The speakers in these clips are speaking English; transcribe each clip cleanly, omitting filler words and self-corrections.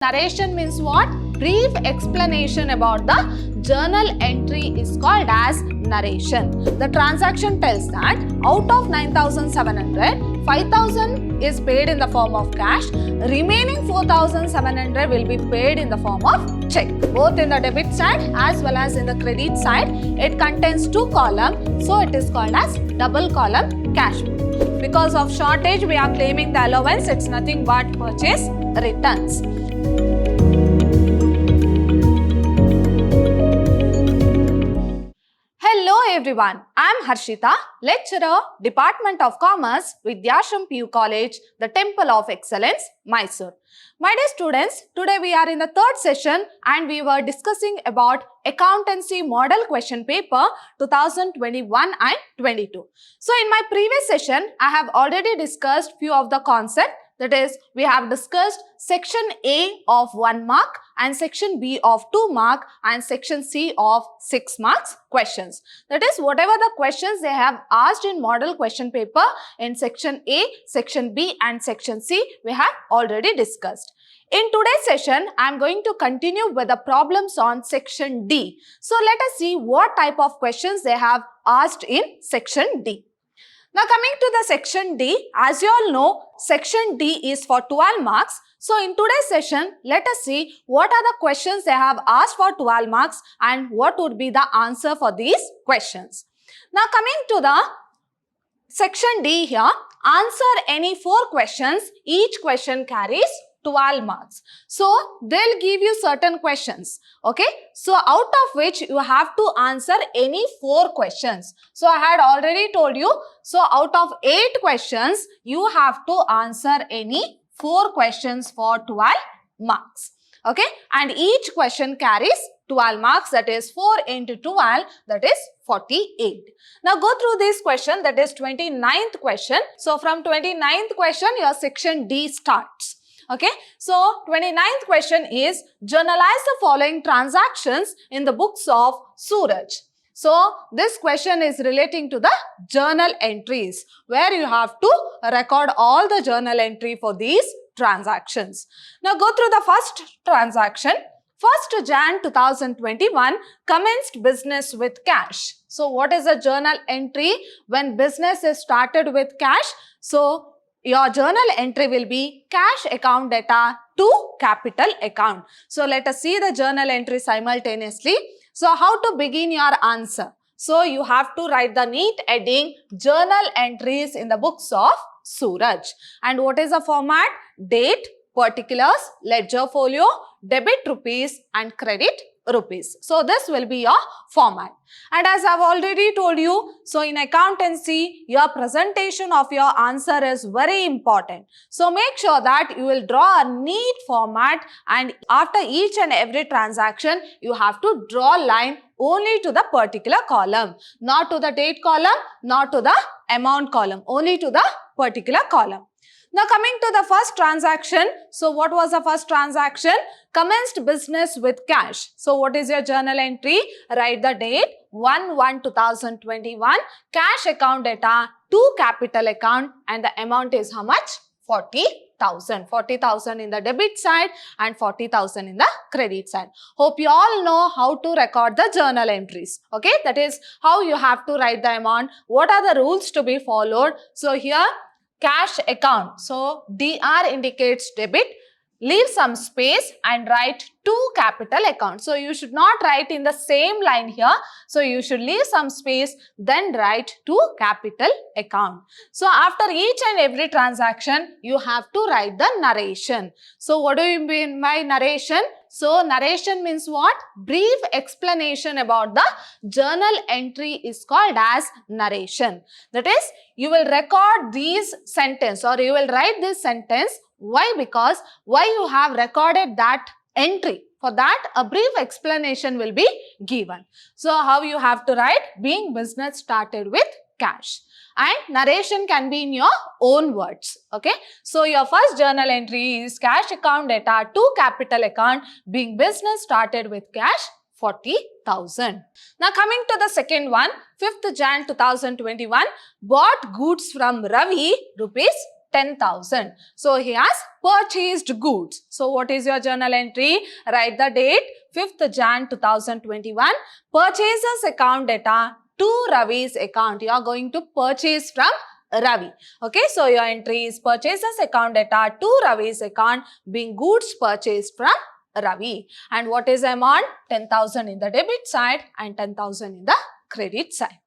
Narration means what? Brief explanation about the journal entry is called as narration. The transaction tells that out of 9,700, 5,000 is paid in the form of cash. Remaining 4,700 will be paid in the form of check. Both in the debit side as well as in the credit side, it contains two columns, so it is called as double column cash book. Because of shortage, we are claiming the allowance. It's nothing but purchase returns. Hello everyone, I am Harshita, lecturer, Department of Commerce, Vidhyaashram PU College, the Temple of Excellence, Mysuru. My dear students, today we are in the third session and we were discussing about Accountancy Model Question Paper 2021 and 22. So in my previous session, I have already discussed few of the concepts. That is, we have discussed section A of 1 mark and section B of 2 mark and section C of 6 marks questions. That is, whatever the questions they have asked in model question paper in section A, section B and section C, we have already discussed. In today's session, I am going to continue with the problems on section D. So let us see what type of questions they have asked in section D. Now coming to the section D, as you all know, section D is for 12 marks. So in today's session, let us see what are the questions they have asked for 12 marks and what would be the answer for these questions. Now coming to the section D here, answer any 4 questions. Each question carries 12 marks. So they'll give you certain questions. Okay. So out of which you have to answer any 4 questions. So I had already told you. So out of 8 questions, you have to answer any 4 questions for 12 marks. Okay. And each question carries 12 marks, that is 4 into 12, that is 48. Now go through this question, that is 29th question. So from 29th question, your section D starts. Okay, so 29th question is, journalize the following transactions in the books of Suraj. So this question is relating to the journal entries, where you have to record all the journal entry for these transactions. Now go through the first transaction. 1st Jan 2021, commenced business with cash. So what is a journal entry when business is started with cash? So your journal entry will be cash account data to capital account. So let us see the journal entry simultaneously. So how to begin your answer? So you have to write the neat heading journal entries in the books of Suraj. And what is the format? Date, particulars, ledger folio, debit rupees and credit rupees. So this will be your format. And as I have already told you, so in accountancy, your presentation of your answer is very important. So make sure that you will draw a neat format, and after each and every transaction, you have to draw line only to the particular column, not to the date column, not to the amount column, only to the particular column. Now coming to the first transaction. So what was the first transaction? Commenced business with cash. So what is your journal entry? Write the date 1/1/2021, cash account data to capital account, and the amount is how much? 40,000. 40,000 in the debit side and 40,000 in the credit side. Hope you all know how to record the journal entries. Okay, that is how you have to write the amount. What are the rules to be followed? So here, cash account. So DR indicates debit. Leave some space and write to capital account. So you should not write in the same line here. So you should leave some space, then write to capital account. So after each and every transaction, you have to write the narration. So what do you mean by narration? So narration means what? Brief explanation about the journal entry is called as narration. That is, you will record these sentence or you will write this sentence. Why? Because why you have recorded that entry. For that, a brief explanation will be given. So how you have to write? Being business started with cash. And narration can be in your own words. Okay. So your first journal entry is cash account data to capital account, being business started with cash 40,000. Now coming to the second one, 5th Jan 2021, bought goods from Ravi rupees 10,000. So he has purchased goods. So what is your journal entry? Write the date 5th Jan 2021. Purchases account data to Ravi's account. You are going to purchase from Ravi. Okay, so your entry is purchases account data to Ravi's account being goods purchased from Ravi. And what is the amount? 10,000 in the debit side and 10,000 in the credit side.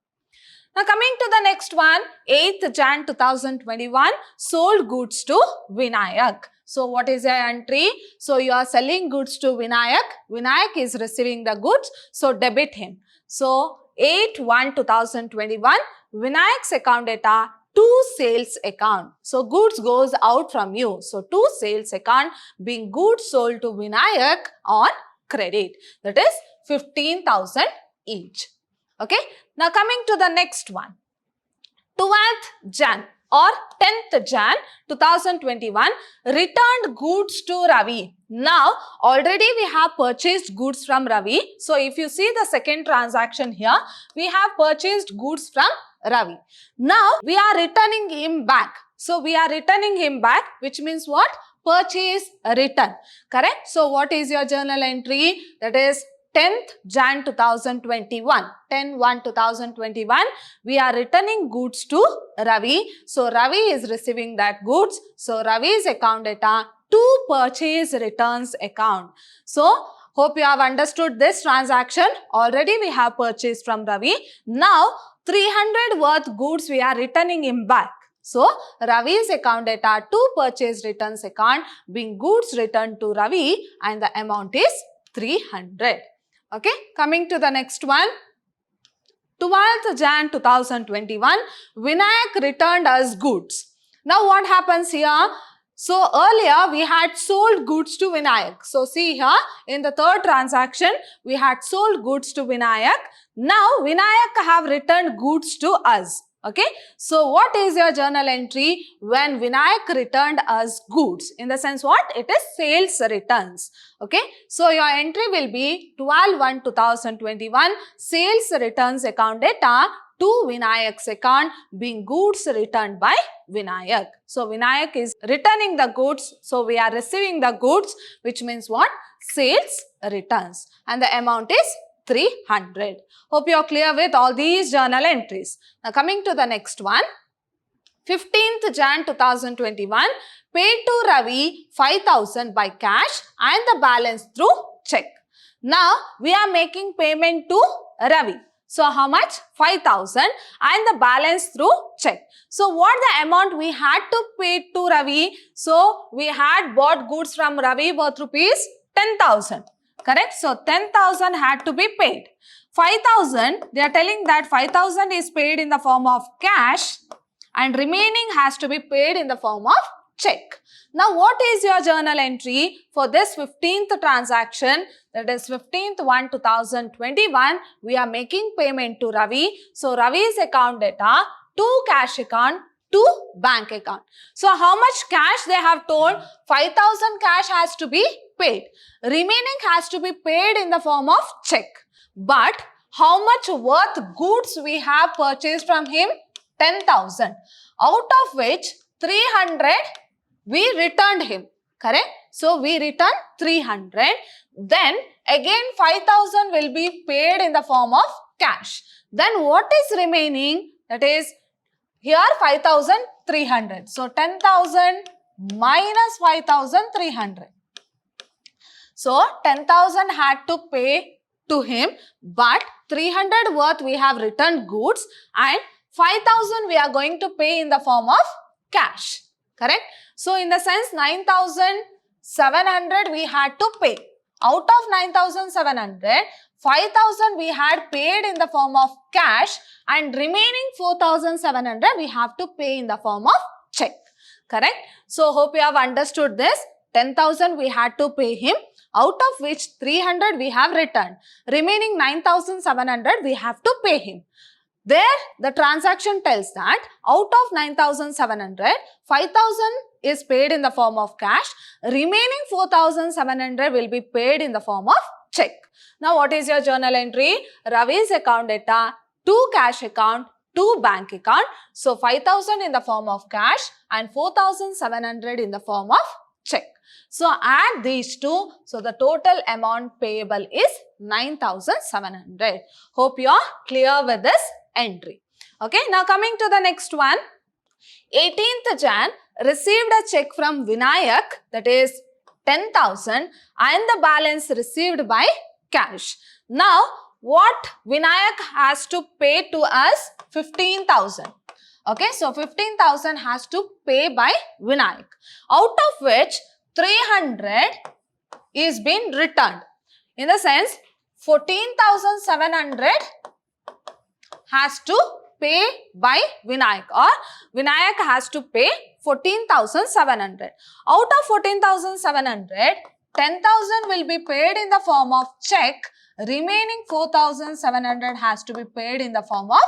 Now coming to the next one, 8th Jan 2021, sold goods to Vinayak. So what is your entry? So you are selling goods to Vinayak. Vinayak is receiving the goods, so debit him. So 8/1/2021, Vinayak's account data to sales account. So goods goes out from you. So to sales account being goods sold to Vinayak on credit. That is 15,000 each. Okay. Now coming to the next one. 12th Jan or 10th Jan 2021, returned goods to Ravi. Now already we have purchased goods from Ravi. So if you see the second transaction here, we have purchased goods from Ravi. Now we are returning him back. So we are returning him back, which means what? Purchase return. Correct? So what is your journal entry? That is 10th Jan 2021, 10/1/2021, we are returning goods to Ravi. So Ravi is receiving that goods. So Ravi's account data to purchase returns account. So hope you have understood this transaction. Already we have purchased from Ravi. Now 300 worth goods we are returning him back. So Ravi's account data to purchase returns account being goods returned to Ravi and the amount is 300. Okay, coming to the next one. 12th Jan 2021, Vinayak returned us goods. Now what happens here? So earlier we had sold goods to Vinayak. So see here in the third transaction we had sold goods to Vinayak. Now Vinayak have returned goods to us. Okay, so what is your journal entry when Vinayak returned us goods? In the sense what? It is sales returns. Okay, so your entry will be 12/1/2021, sales returns account data to Vinayak's account being goods returned by Vinayak. So Vinayak is returning the goods. So we are receiving the goods, which means what? Sales returns. And the amount is 300. Hope you are clear with all these journal entries. Now coming to the next one. 15th Jan 2021, paid to Ravi 5,000 by cash and the balance through check. Now we are making payment to Ravi. So how much? 5,000 and the balance through check. So what the amount we had to pay to Ravi? So we had bought goods from Ravi worth rupees 10,000. Correct? So 10,000 had to be paid. 5,000, they are telling that 5,000 is paid in the form of cash and remaining has to be paid in the form of check. Now what is your journal entry for this 15th transaction? That is 15/1/2021. We are making payment to Ravi. So Ravi's account data to cash account to bank account. So how much cash they have told? 5,000 cash has to be paid. Remaining has to be paid in the form of check. But how much worth goods we have purchased from him? 10,000. Out of which 300 we returned him. Correct? So we return 300. Then again 5,000 will be paid in the form of cash. Then what is remaining? That is here 5,300. So 10,000 minus 5,300. So 10,000 had to pay to him, but 300 worth we have returned goods and 5,000 we are going to pay in the form of cash. Correct? So in the sense 9,700 we had to pay. Out of 9,700, 5,000 we had paid in the form of cash and remaining 4,700 we have to pay in the form of check. Correct? So hope you have understood this. 10,000 we had to pay him, out of which 300 we have returned. Remaining 9,700 we have to pay him. There the transaction tells that out of 9,700, 5,000 is paid in the form of cash. Remaining 4,700 will be paid in the form of check. Now what is your journal entry? Ravi's account data to cash account to bank account. So 5,000 in the form of cash and 4,700 in the form of check. So add these two. So the total amount payable is 9,700. Hope you are clear with this entry. Okay, now coming to the next one. 18th Jan received a check from Vinayak, that is 10,000, and the balance received by cash. Now what Vinayak has to pay to us? 15,000. Okay, so 15,000 has to pay by Vinayak, out of which 300 is being returned. In the sense, 14,700 has to pay by Vinayak, or Vinayak has to pay 14,700. Out of 14,700, 10,000 will be paid in the form of check. Remaining 4,700 has to be paid in the form of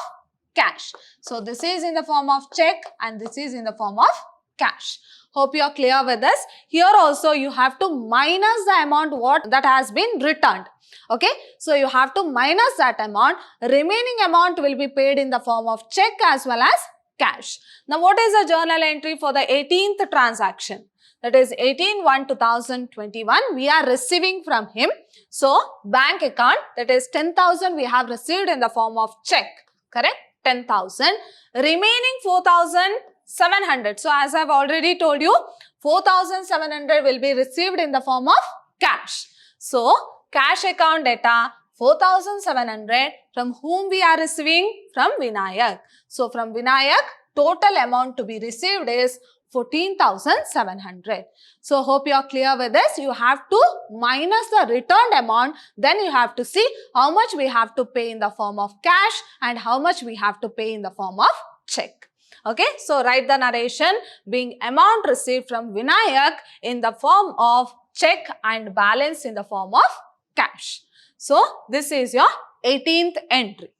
cash. So this is in the form of check and this is in the form of cash. Hope you are clear with this. Here also you have to minus the amount what that has been returned. Okay, so you have to minus that amount. Remaining amount will be paid in the form of check as well as cash. Now what is the journal entry for the 18th transaction? That is 18/1/2021. We are receiving from him. So bank account, that is 10,000 we have received in the form of check. Correct? 10,000. Remaining 4,700. So as I have already told you, 4,700 will be received in the form of cash. So cash account data 4,700. From whom we are receiving? From Vinayak. So from Vinayak, total amount to be received is 14,700. So hope you are clear with this. You have to minus the returned amount. Then you have to see how much we have to pay in the form of cash and how much we have to pay in the form of check. Okay, so write the narration being amount received from Vinayak in the form of check and balance in the form of cash. So this is your 18th entry.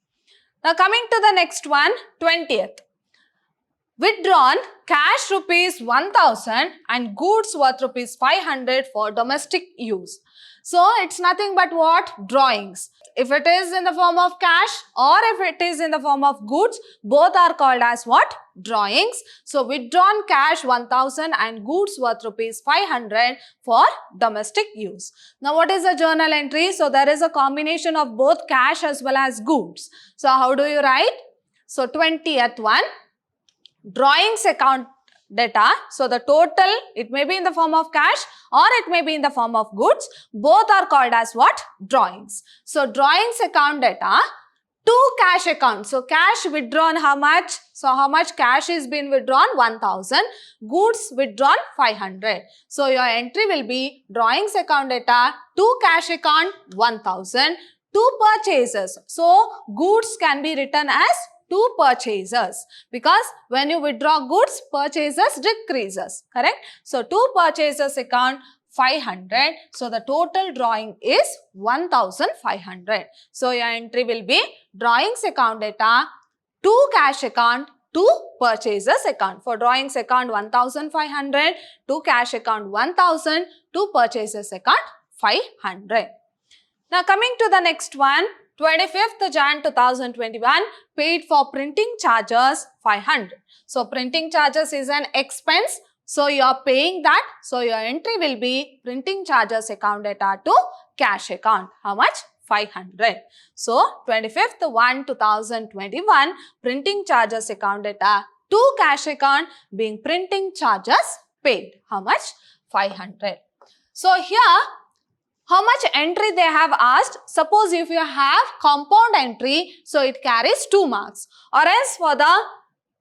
Now coming to the next one, 20th. Withdrawn cash rupees 1,000 and goods worth rupees 500 for domestic use. So it's nothing but what? Drawings. If it is in the form of cash or if it is in the form of goods, both are called as what? Drawings. So withdrawn cash 1,000 and goods worth rupees 500 for domestic use. Now what is the journal entry? So there is a combination of both cash as well as goods. So how do you write? So 20th one. Drawings account data. So the total, it may be in the form of cash or it may be in the form of goods. Both are called as what? Drawings. So drawings account data to cash account. So cash withdrawn how much? So how much cash is being withdrawn? 1,000. Goods withdrawn 500. So your entry will be drawings account data to cash account 1,000. To purchases. So goods can be written as to purchasers, because when you withdraw goods, purchases decreases, correct? So to purchasers account 500. So the total drawing is 1,500. So your entry will be drawings account data to cash account to purchasers account. For drawings account 1,500, to cash account 1,000, to purchasers account 500. Now coming to the next one. 25th Jan 2021, paid for printing charges 500. So printing charges is an expense. So you are paying that. So your entry will be printing charges account data to cash account. How much? 500. So 25th 1/2021, printing charges account data to cash account being printing charges paid. How much? 500. So here, how much entry they have asked? Suppose if you have compound entry, so it carries 2 marks. Or else for the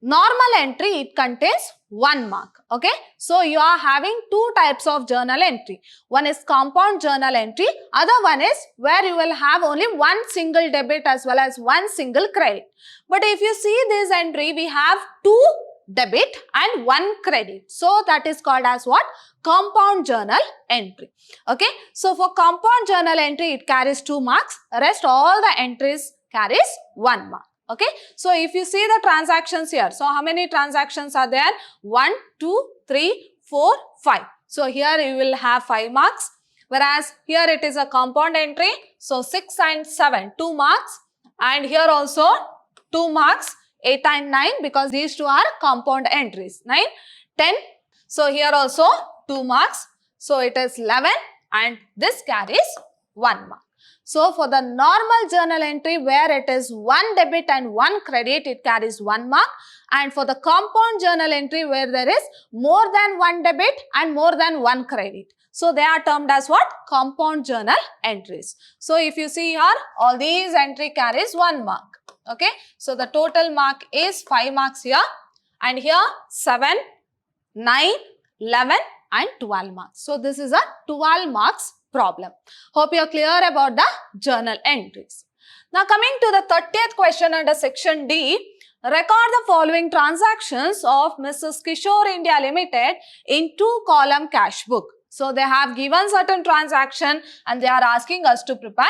normal entry, it contains 1 mark. Okay. So you are having 2 types of journal entry. One is compound journal entry. Other one is where you will have only 1 single debit as well as 1 single credit. But if you see this entry, we have 2 debit and 1 credit. So that is called as what? Compound journal entry. Okay. So for compound journal entry, it carries 2 marks. Rest all the entries carries 1 mark. Okay. So if you see the transactions here. So how many transactions are there? 1, 2, 3, 4, 5. So here you will have 5 marks. Whereas here it is a compound entry. So 6 and 7, 2 marks. And here also 2 marks. 8 and 9 because these two are compound entries. 9, 10. So here also 2 marks. So it is 11 and this carries 1 mark. So for the normal journal entry where it is 1 debit and 1 credit, it carries 1 mark. And for the compound journal entry where there is more than 1 debit and more than 1 credit. So they are termed as what? Compound journal entries. So if you see here, all these entry carries 1 mark. Okay. So the total mark is 5 marks here. And here 7, 9, 11 and 12 marks. So this is a 12 marks problem. Hope you are clear about the journal entries. Now coming to the 30th question under section D, record the following transactions of Mrs. Kishore India Limited in 2-column cash book. So they have given certain transaction and they are asking us to prepare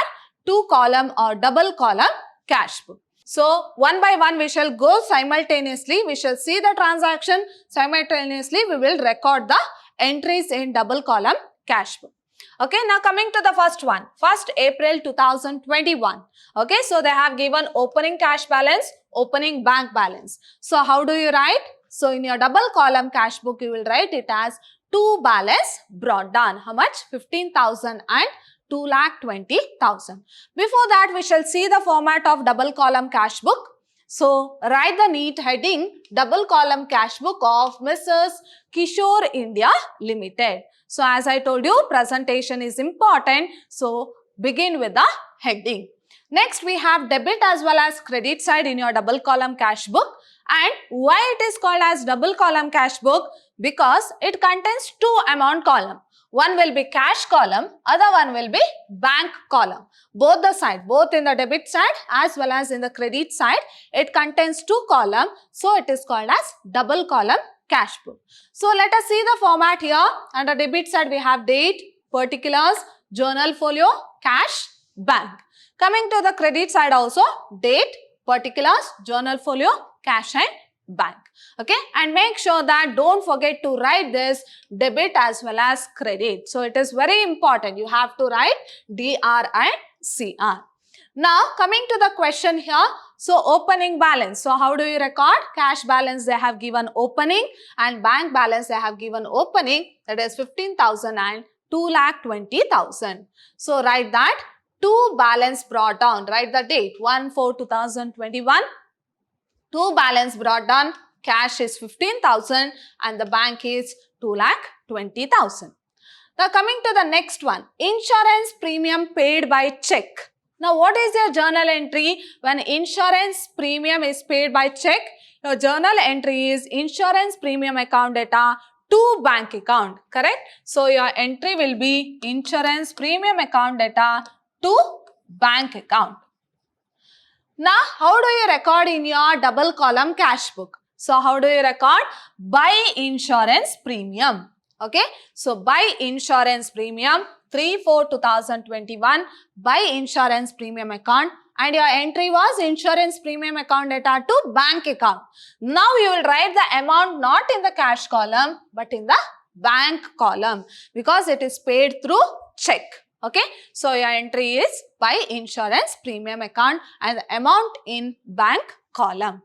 2-column or double column cash book. So one by one we shall go simultaneously. We shall see the transaction simultaneously. We will record the entries in double column cash book. Okay, now coming to the first one, 1st April 2021. Okay, so they have given opening cash balance, opening bank balance. So how do you write? So in your double column cash book, you will write it as 2 balance brought down. How much? 15,000 and 2,20,000. Before that, we shall see the format of double column cash book. So write the neat heading, double column cash book of Mrs. Kishore India Limited. So as I told you, presentation is important. So begin with the heading. Next we have debit as well as credit side in your double column cash book. And why it is called as double column cash book? Because it contains 2 amount column. One will be cash column, other one will be bank column. Both the side, both in the debit side as well as in the credit side, it contains 2 columns. So it is called as double column cash book. So let us see the format here. Under debit side we have date, particulars, journal folio, cash, bank. Coming to the credit side also, date, particulars, journal folio, cash and bank. Okay, and make sure that don't forget to write this debit as well as credit. So it is very important. You have to write DR and CR. Now coming to the question here. So opening balance. So how do you record? Cash balance they have given opening and bank balance they have given opening, that is 15,000 and 2,20,000. So write that 2 balance brought down. Write the date 1/4/2021. 2 balance brought down. Cash is 15,000 and the bank is 2,20,000. Now coming to the next one, insurance premium paid by check. Now what is your journal entry when insurance premium is paid by check? Your journal entry is insurance premium account data to bank account, correct? So your entry will be insurance premium account data to bank account. Now how do you record in your double column cash book? So how do you record? By insurance premium. Okay. So by insurance premium 3/4/2021 by insurance premium account, and your entry was insurance premium account data to bank account. Now you will write the amount not in the cash column but in the bank column because it is paid through check. Okay. So your entry is by insurance premium account and the amount in bank column.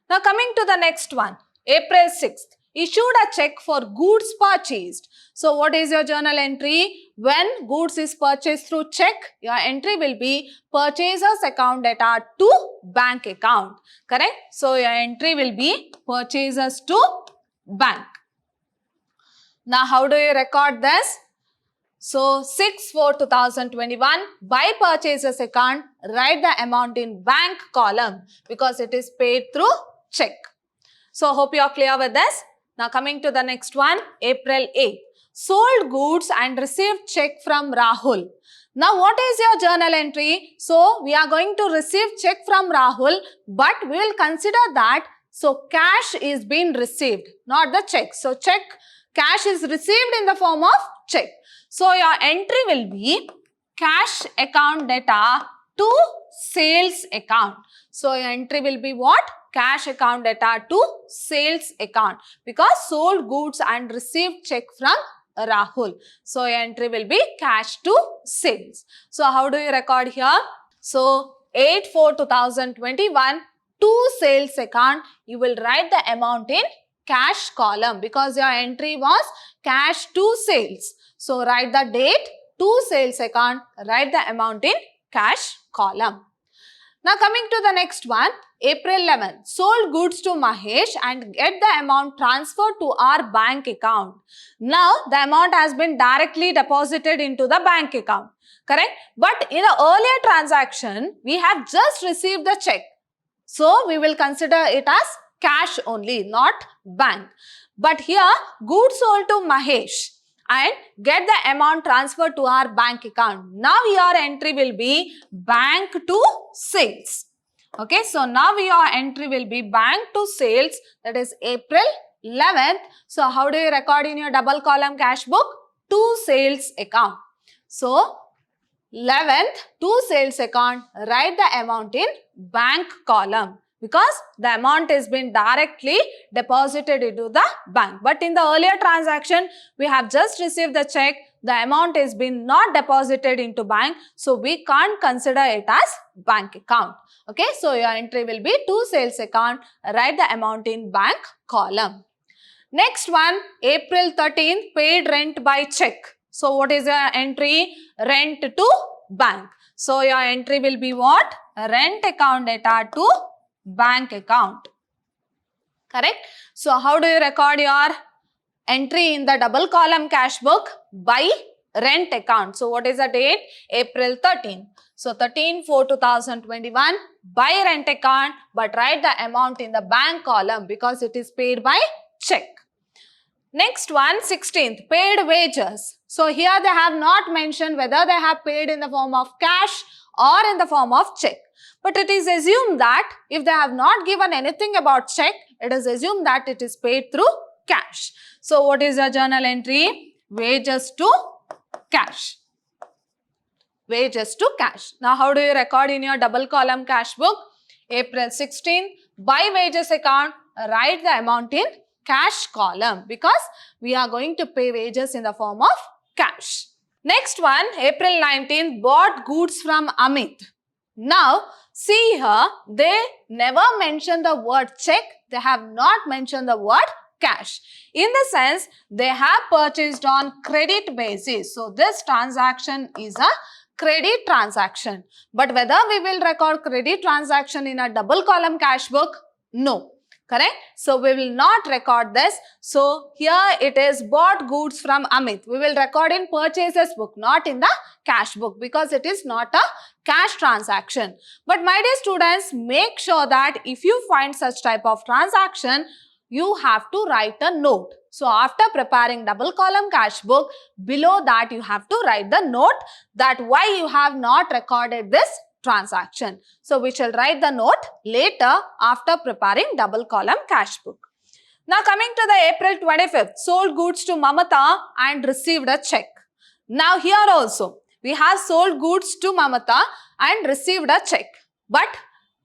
Now coming to the next one, April 6th, issued a check for goods purchased. So what is your journal entry? When goods is purchased through check, your entry will be purchaser's account data to bank account. Correct? So your entry will be purchasers to bank. Now how do you record this? So 6/4/2021 by purchaser's account, write the amount in bank column because it is paid through check. So hope you are clear with this. Now coming to the next one, April 8th. Sold goods and received check from Rahul. Now what is your journal entry? So we are going to receive check from Rahul, but we will consider that so cash is being received, not the check. So cash is received in the form of check. So your entry will be cash account data to sales account. So your entry will be what? Cash account data to sales account because sold goods and received check from Rahul. So your entry will be cash to sales. So how do you record here? So 8/4/2021 to to sales account, you will write the amount in cash column because your entry was cash to sales. So write the date to sales account, write the amount in cash column. Now coming to the next one, April 11, sold goods to Mahesh and get the amount transferred to our bank account. Now the amount has been directly deposited into the bank account, correct? But in the earlier transaction, we have just received the check. So we will consider it as cash only, not bank. But here, goods sold to Mahesh and get the amount transferred to our bank account. Now your entry will be bank to sales. Okay, so now your entry will be bank to sales, that is April 11th. So how do you record in your double column cash book? To sales account. So 11th to sales account, write the amount in bank column because the amount has been directly deposited into the bank. But in the earlier transaction, we have just received the check. The amount has been not deposited into bank. So we can't consider it as bank account. Okay, so your entry will be to sales account. Write the amount in bank column. Next one, April 13th, paid rent by check. So what is your entry? Rent to bank. So your entry will be what? Rent account data to bank account. Correct? So how do you record your entry in the double column cash book? By rent account. So what is the date? April 13. So 13/4/2021 by rent account, but write the amount in the bank column because it is paid by check. Next one, 16th, paid wages. So here they have not mentioned whether they have paid in the form of cash or in the form of check. But it is assumed that if they have not given anything about check, it is assumed that it is paid through cash. So what is your journal entry? Wages to cash. Wages to cash. Now how do you record in your double column cash book? April 16th, by wages account, write the amount in cash column because we are going to pay wages in the form of cash. Next one, April 19th, bought goods from Amit. Now, see here, they never mention the word check. They have not mentioned the word cash. In the sense, they have purchased on credit basis. So, this transaction is a credit transaction. But whether we will record credit transaction in a double column cash book? No. Correct? So, we will not record this. So, here it is bought goods from Amit. We will record in purchases book, not in the cash book because it is not a cash transaction. But my dear students, make sure that if you find such type of transaction, you have to write a note. So, after preparing double column cash book, below that you have to write the note that why you have not recorded this transaction. So, we shall write the note later after preparing double column cash book. Now, coming to the April 25th, sold goods to Mamata and received a check. Now, here also, we have sold goods to Mamata and received a check. But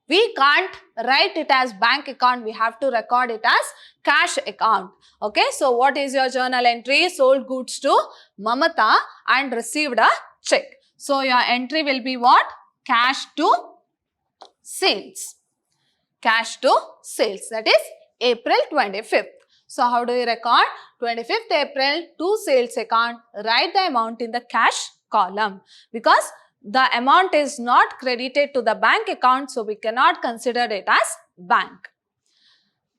we can't write it as bank account. We have to record it as cash account. Okay, so what is your journal entry? Sold goods to Mamata and received a check. So, your entry will be what? Cash to sales. Cash to sales, that is April 25th. So, how do you record? 25th April to sales account, write the amount in the cash column because the amount is not credited to the bank account, so we cannot consider it as bank.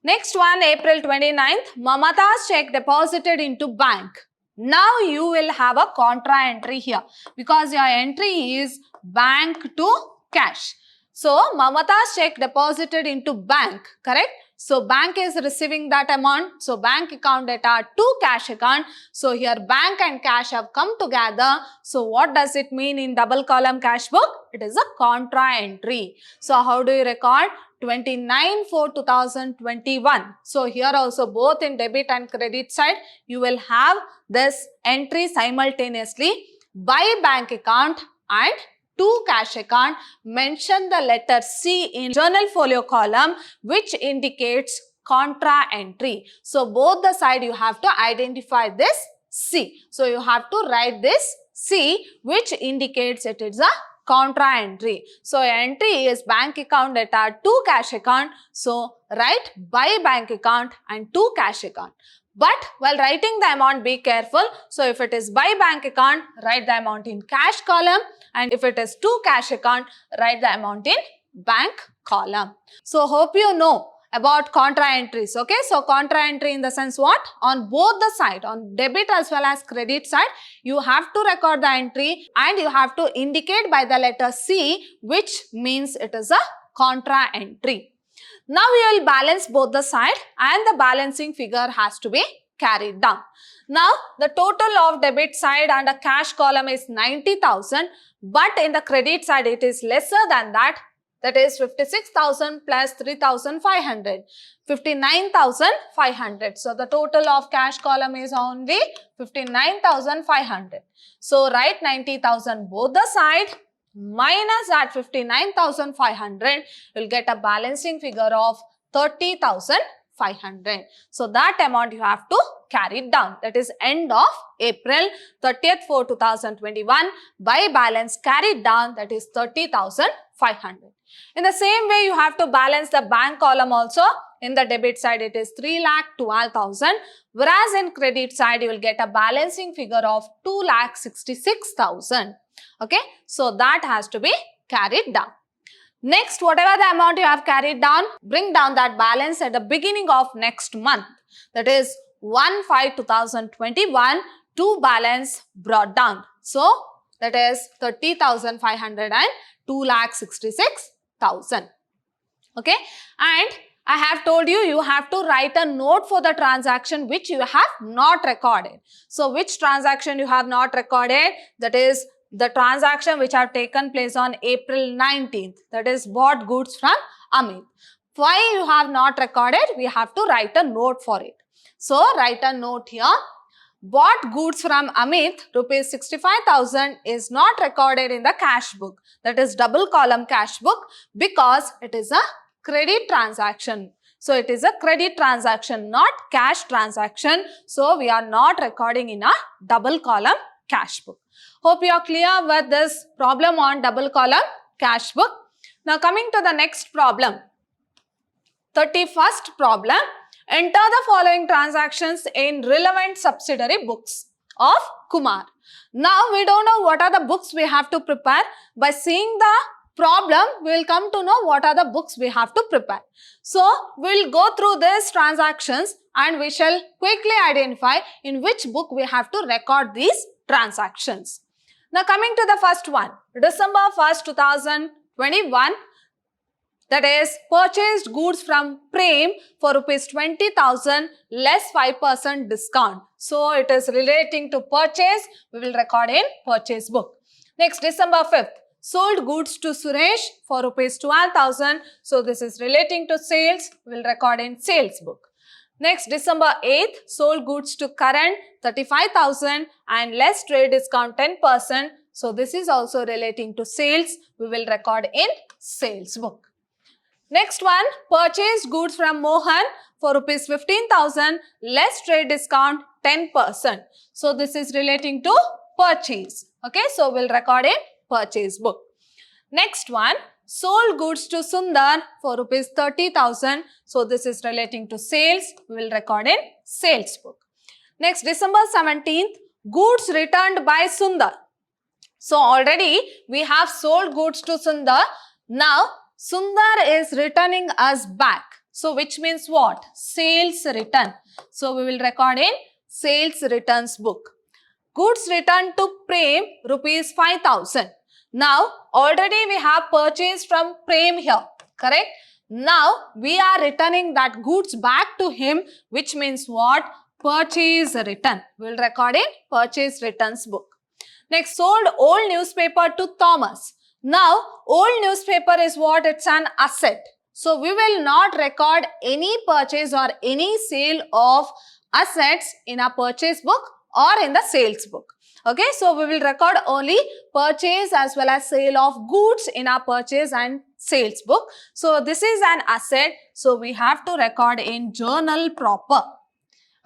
Next one, April 29th, Mamata's check deposited into bank. Now you will have a contra entry here because your entry is bank to cash. So, Mamata's check deposited into bank, correct? So, bank is receiving that amount. So, bank account data to cash account. So, here bank and cash have come together. So, what does it mean in double column cash book? It is a contra entry. So, how do you record? 29/4/2021. So, here also both in debit and credit side, you will have this entry simultaneously by bank account and to cash account. Mention the letter C in journal folio column which indicates contra entry. So, both the side you have to identify this C. So, you have to write this C which indicates it is a contra entry. So entry is bank account data to cash account. So write by bank account and to cash account. But while writing the amount, be careful. So if it is by bank account, write the amount in cash column, and if it is to cash account, write the amount in bank column. So hope you know about contra entries. Okay, so contra entry in the sense what? On both the side, on debit as well as credit side, you have to record the entry and you have to indicate by the letter C, which means it is a contra entry. Now we will balance both the side and the balancing figure has to be carried down. Now the total of debit side and a cash column is 90,000, but in the credit side it is lesser than that. That is 56,000 plus 3,500, 59,500. So the total of cash column is only 59,500. So write 90,000 both the side minus that 59,500, you will get a balancing figure of 30,500. So that amount you have to carry it down. That is end of April 30th for 2021 by balance carried down, that is 30,500. In the same way, you have to balance the bank column also. In the debit side, it is 3,12,000, whereas in credit side, you will get a balancing figure of 2,66,000. Okay, so that has to be carried down. Next, whatever the amount you have carried down, bring down that balance at the beginning of next month. That is 1/5/2021 to balance brought down. So that is 30,500 and 2,66,000. Okay, and I have told you, you have to write a note for the transaction which you have not recorded. So which transaction you have not recorded? That is the transaction which have taken place on April 19th. That is bought goods from Amit. Why you have not recorded? We have to write a note for it. So write a note here. Bought goods from Amit, rupees 65,000 is not recorded in the cash book. That is double column cash book because it is a credit transaction. So it is a credit transaction, not cash transaction. So we are not recording in a double column cash book. Hope you are clear with this problem on double column cash book. Now coming to the next problem. 31st problem. Enter the following transactions in relevant subsidiary books of Kumar. Now we don't know what are the books we have to prepare. By seeing the problem, we will come to know what are the books we have to prepare. So we will go through these transactions and we shall quickly identify in which book we have to record these transactions. Now coming to the first one, December 1st, 2021. That is purchased goods from Prem for rupees 20,000 less 5% discount. So it is relating to purchase. We will record in purchase book. Next, December 5th. Sold goods to Suresh for rupees 12,000. So this is relating to sales. We will record in sales book. Next, December 8th. Sold goods to Karan 35,000 and less trade discount 10%. So this is also relating to sales. We will record in sales book. Next one, purchased goods from Mohan for rupees 15,000, less trade discount 10%. So this is relating to purchase. Okay, so we'll record in purchase book. Next one, sold goods to Sundar for rupees 30,000. So this is relating to sales. We will record in sales book. Next, December 17th, goods returned by Sundar. So already we have sold goods to Sundar. Now Sundar is returning us back. So which means what? Sales return. So we will record in sales returns book. Goods returned to Prem rupees 5,000. Now already we have purchased from Prem here. Correct? Now we are returning that goods back to him, which means what? Purchase return. We will record in purchase returns book. Next, sold old newspaper to Thomas. Now, old newspaper is what? It's an asset. So, we will not record any purchase or any sale of assets in a purchase book or in the sales book. Okay, so we will record only purchase as well as sale of goods in our purchase and sales book. So, this is an asset. So, we have to record in journal proper.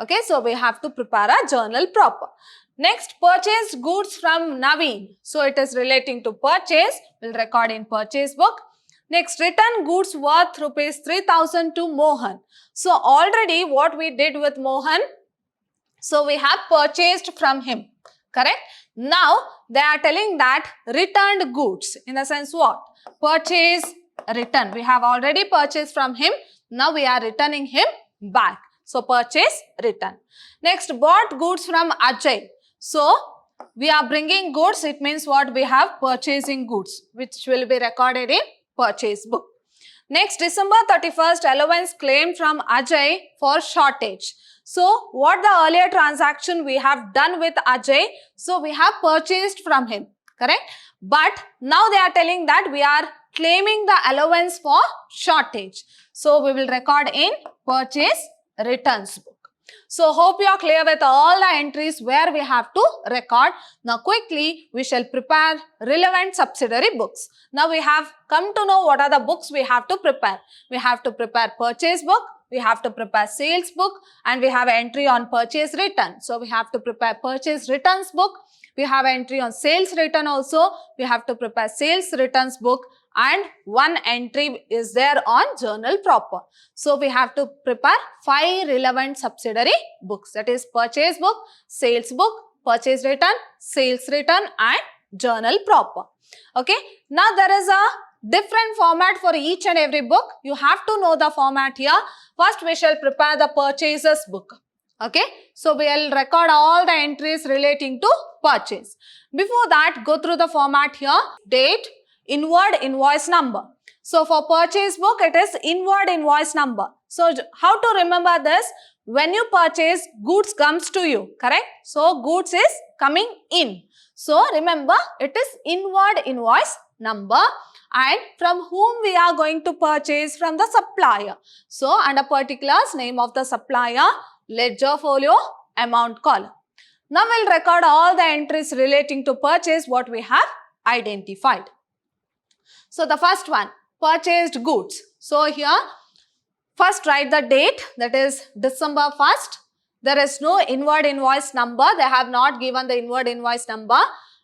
Okay, so we have to prepare a journal proper. Next, purchased goods from Naveen. So it is relating to purchase. We'll record in purchase book. Next, return goods worth rupees 3000 to Mohan. So already what we did with Mohan, so we have purchased from him, correct? Now they are telling that returned goods, in the sense what? Purchase, return. We have already purchased from him. Now we are returning him back. So purchase, return. Next, bought goods from Ajay. So we are bringing goods. It means what? We have purchasing goods, which will be recorded in purchase book. Next, December 31st allowance claimed from Ajay for shortage. So what the earlier transaction we have done with Ajay, so we have purchased from him, correct? But now they are telling that we are claiming the allowance for shortage. So we will record in purchase returns book. So hope you are clear with all the entries where we have to record. Now quickly we shall prepare relevant subsidiary books. Now we have come to know what are the books we have to prepare. We have to prepare purchase book, we have to prepare sales book, and we have entry on purchase return. So we have to prepare purchase returns book. We have entry on sales return also. We have to prepare sales returns book, and one entry is there on journal proper. So we have to prepare 5 relevant subsidiary books, that is purchase book, sales book, purchase return, sales return, and journal proper. Okay. Now there is a different format for each and every book. You have to know the format here. First we shall prepare the purchases book. Okay. So we will record all the entries relating to purchase. Before that, go through the format here. Date, inward invoice number. So for purchase book, it is inward invoice number. So how to remember this? When you purchase, goods comes to you, correct? So goods is coming in. So remember, it is inward invoice number. And from whom we are going to purchase? From the supplier. So under particulars, name of the supplier, ledger folio, amount column. Now we'll record all the entries relating to purchase what we have identified. So the first one, purchased goods. So here, first write the date, that is December 1st. There is no inward invoice number. They have not given the inward invoice number.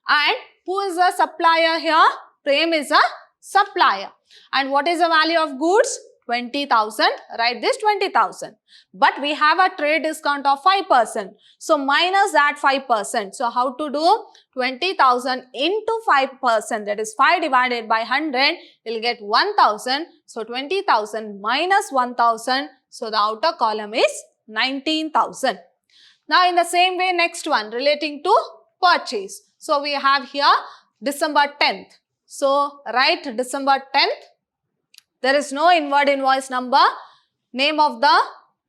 And who is the supplier here? Prem is a supplier. And what is the value of goods? 20,000. Write this 20,000. But we have a trade discount of 5%. So minus that 5%. So how to do? 20,000 into 5%. That is 5 divided by 100. You'll get 1,000. So 20,000 minus 1,000. So the outer column is 19,000. Now in the same way, next one relating to purchase. So we have here December 10th. So write December 10th. There is no inward invoice number. Name of the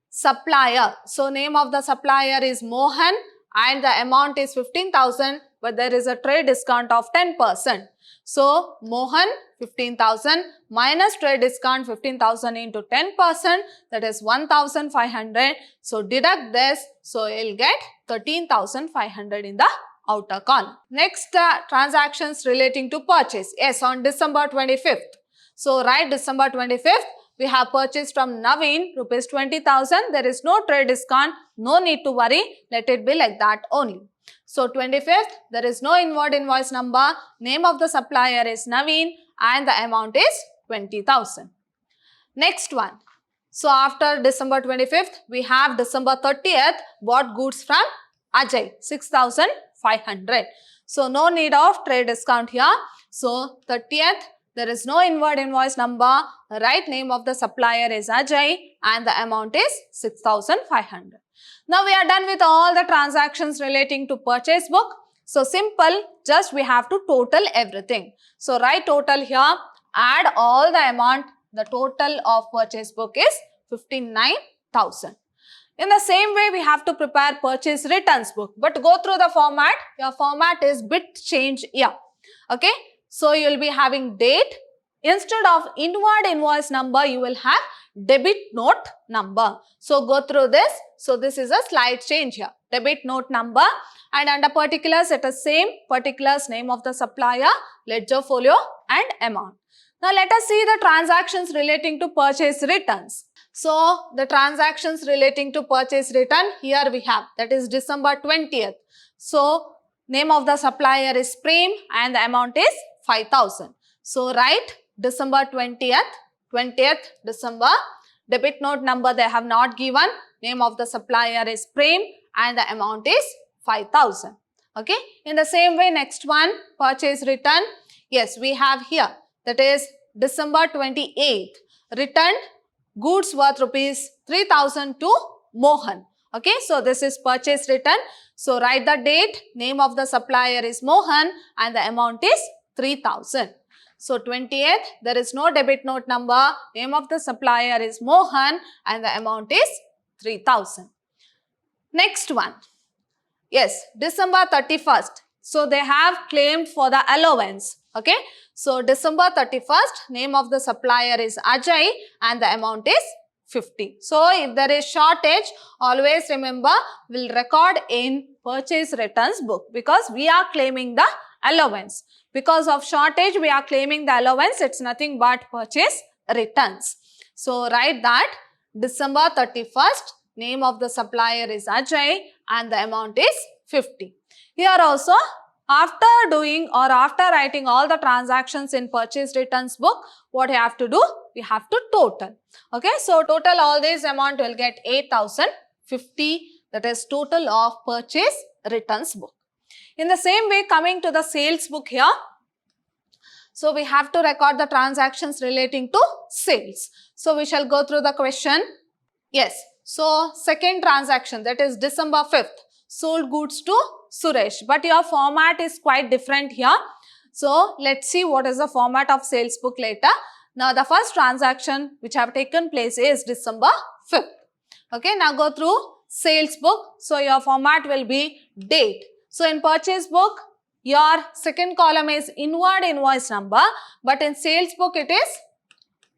supplier. So name of the supplier is Mohan and the amount is 15,000, but there is a trade discount of 10%. So Mohan 15,000 minus trade discount 15,000 into 10%, that is 1,500. So deduct this. So you'll get 13,500 in the outer column. Next transactions relating to purchase. Yes, on December 25th. So write December 25th. We have purchased from Naveen rupees 20,000. There is no trade discount. No need to worry. Let it be like that only. So 25th, there is no inward invoice number. Name of the supplier is Naveen and the amount is 20,000. Next one. So after December 25th, we have December 30th, bought goods from Ajay, 6,500. So no need of trade discount here. So 30th, there is no inward invoice number. Right name of the supplier is Ajay and the amount is 6,500. Now we are done with all the transactions relating to purchase book. So simple, just we have to total everything. So write total here, add all the amount. The total of purchase book is 59,000. In the same way, we have to prepare purchase returns book. But go through the format. Your format is bit change here. Okay. So you will be having date. Instead of inward invoice number, you will have debit note number. So go through this. So this is a slight change here. Debit note number, and under particulars it is same particulars, name of the supplier, ledger folio and amount. Now let us see the transactions relating to purchase returns. So the transactions relating to purchase return, here we have, that is December 20th. So name of the supplier is Prem and the amount is 5,000. So write December 20th December. Debit note number they have not given. Name of the supplier is Prem and the amount is 5,000. Okay. In the same way, next one, purchase return. Yes, we have here, that is December 28th. Returned goods worth rupees 3,000 to Mohan. Okay, so this is purchase return. So write the date, name of the supplier is Mohan and the amount is 3,000. So 28th, there is no debit note number, name of the supplier is Mohan and the amount is 3,000. Next one. Yes, December 31st. So they have claimed for the allowance. Okay, so December 31st, name of the supplier is Ajay and the amount is 50. So if there is shortage, always remember, we'll record in purchase returns book because we are claiming the allowance. Because of shortage, we are claiming the allowance. It's nothing but purchase returns. So write that December 31st, name of the supplier is Ajay and the amount is 50. Here also, after doing or after writing all the transactions in purchase returns book, what you have to do? We have to total. Okay, so total all this amount will get 8,050. That is total of purchase returns book. In the same way, coming to the sales book here. So we have to record the transactions relating to sales. So we shall go through the question. Yes, so second transaction, that is December 5th. Sold goods to Suresh, but your format is quite different here. So let's see what is the format of sales book later. Now the first transaction which have taken place is December 5th. Okay, now go through sales book. So your format will be date. So in purchase book, your second column is inward invoice number, but in sales book it is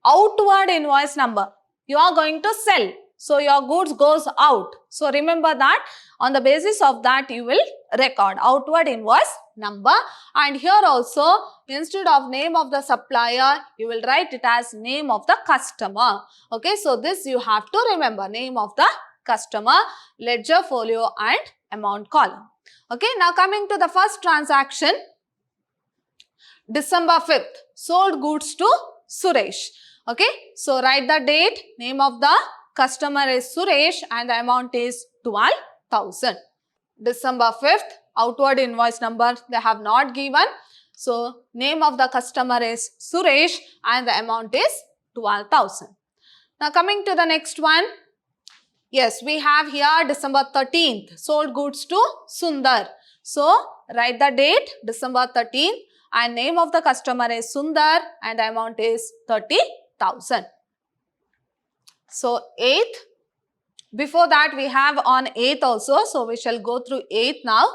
outward invoice number. You are going to sell. So your goods goes out. So remember that on the basis of that you will record outward invoice number, and here also instead of name of the supplier you will write it as name of the customer. Okay, so this you have to remember, name of the customer, ledger folio and amount column. Okay, now coming to the first transaction, December 5th, sold goods to Suresh. Okay, so write the date, name of the customer is Suresh and the amount is 12,000. December 5th, outward invoice number they have not given. So name of the customer is Suresh and the amount is 12,000. Now coming to the next one. Yes, we have here December 13th, sold goods to Sundar. So write the date, December 13th, and name of the customer is Sundar and the amount is 30,000. So 8th, before that we have on 8th also, so we shall go through 8th now.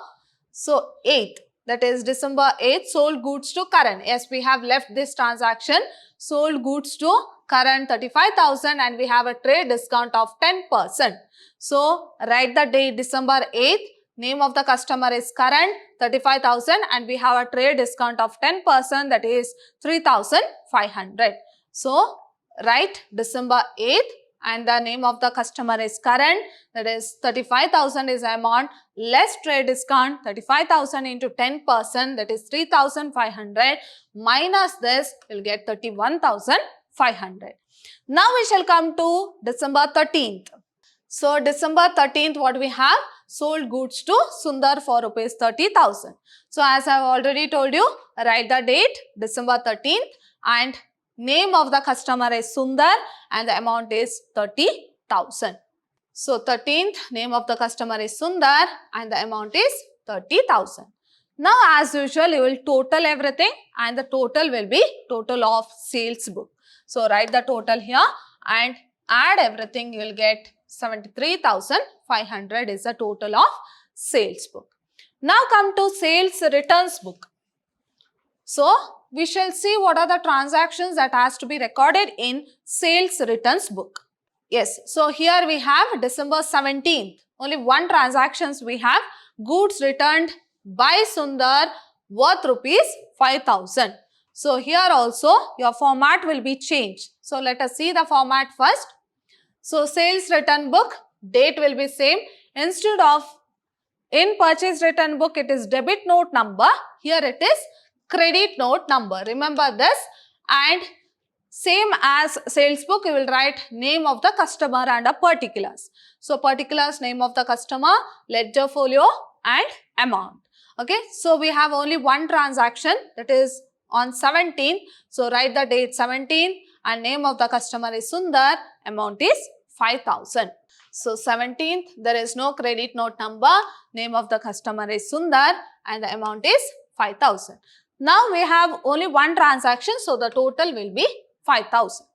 So 8th, that is December 8th, sold goods to Karan. Yes, we have left this transaction, sold goods to Karan 35,000 and we have a trade discount of 10%. So write the date December 8th, name of the customer is Karan 35,000 and we have a trade discount of 10%, that is 3,500. So write December 8th and the name of the customer is Karan, that is 35,000 is amount, less trade discount, 35,000 into 10%, that is 3,500, minus this will get 31,500. Now we shall come to December 13th. So December 13th, what we have? Sold goods to Sundar for rupees 30,000. So as I have already told you, write the date December 13th and name of the customer is Sundar and the amount is 30,000. So 13th, name of the customer is Sundar and the amount is 30,000. Now as usual, you will total everything and the total will be total of sales book. So write the total here and add everything, you will get 73,500 is the total of sales book. Now come to sales returns book. So we shall see what are the transactions that has to be recorded in sales returns book. Yes, so here we have December 17th. Only one transactions we have. Goods returned by Sundar worth rupees 5,000. So here also your format will be changed. So let us see the format first. So sales return book, date will be same. Instead of in purchase return book, it is debit note number. Here it is credit note number. Remember this. And same as sales book, you will write name of the customer and a particulars. So particulars, name of the customer, ledger folio and amount. Okay, so we have only one transaction, that is on 17th. So write the date 17 and name of the customer is Sundar, amount is 5,000. So 17th, there is no credit note number, name of the customer is Sundar and the amount is 5,000. Now we have only one transaction, so the total will be 5,000.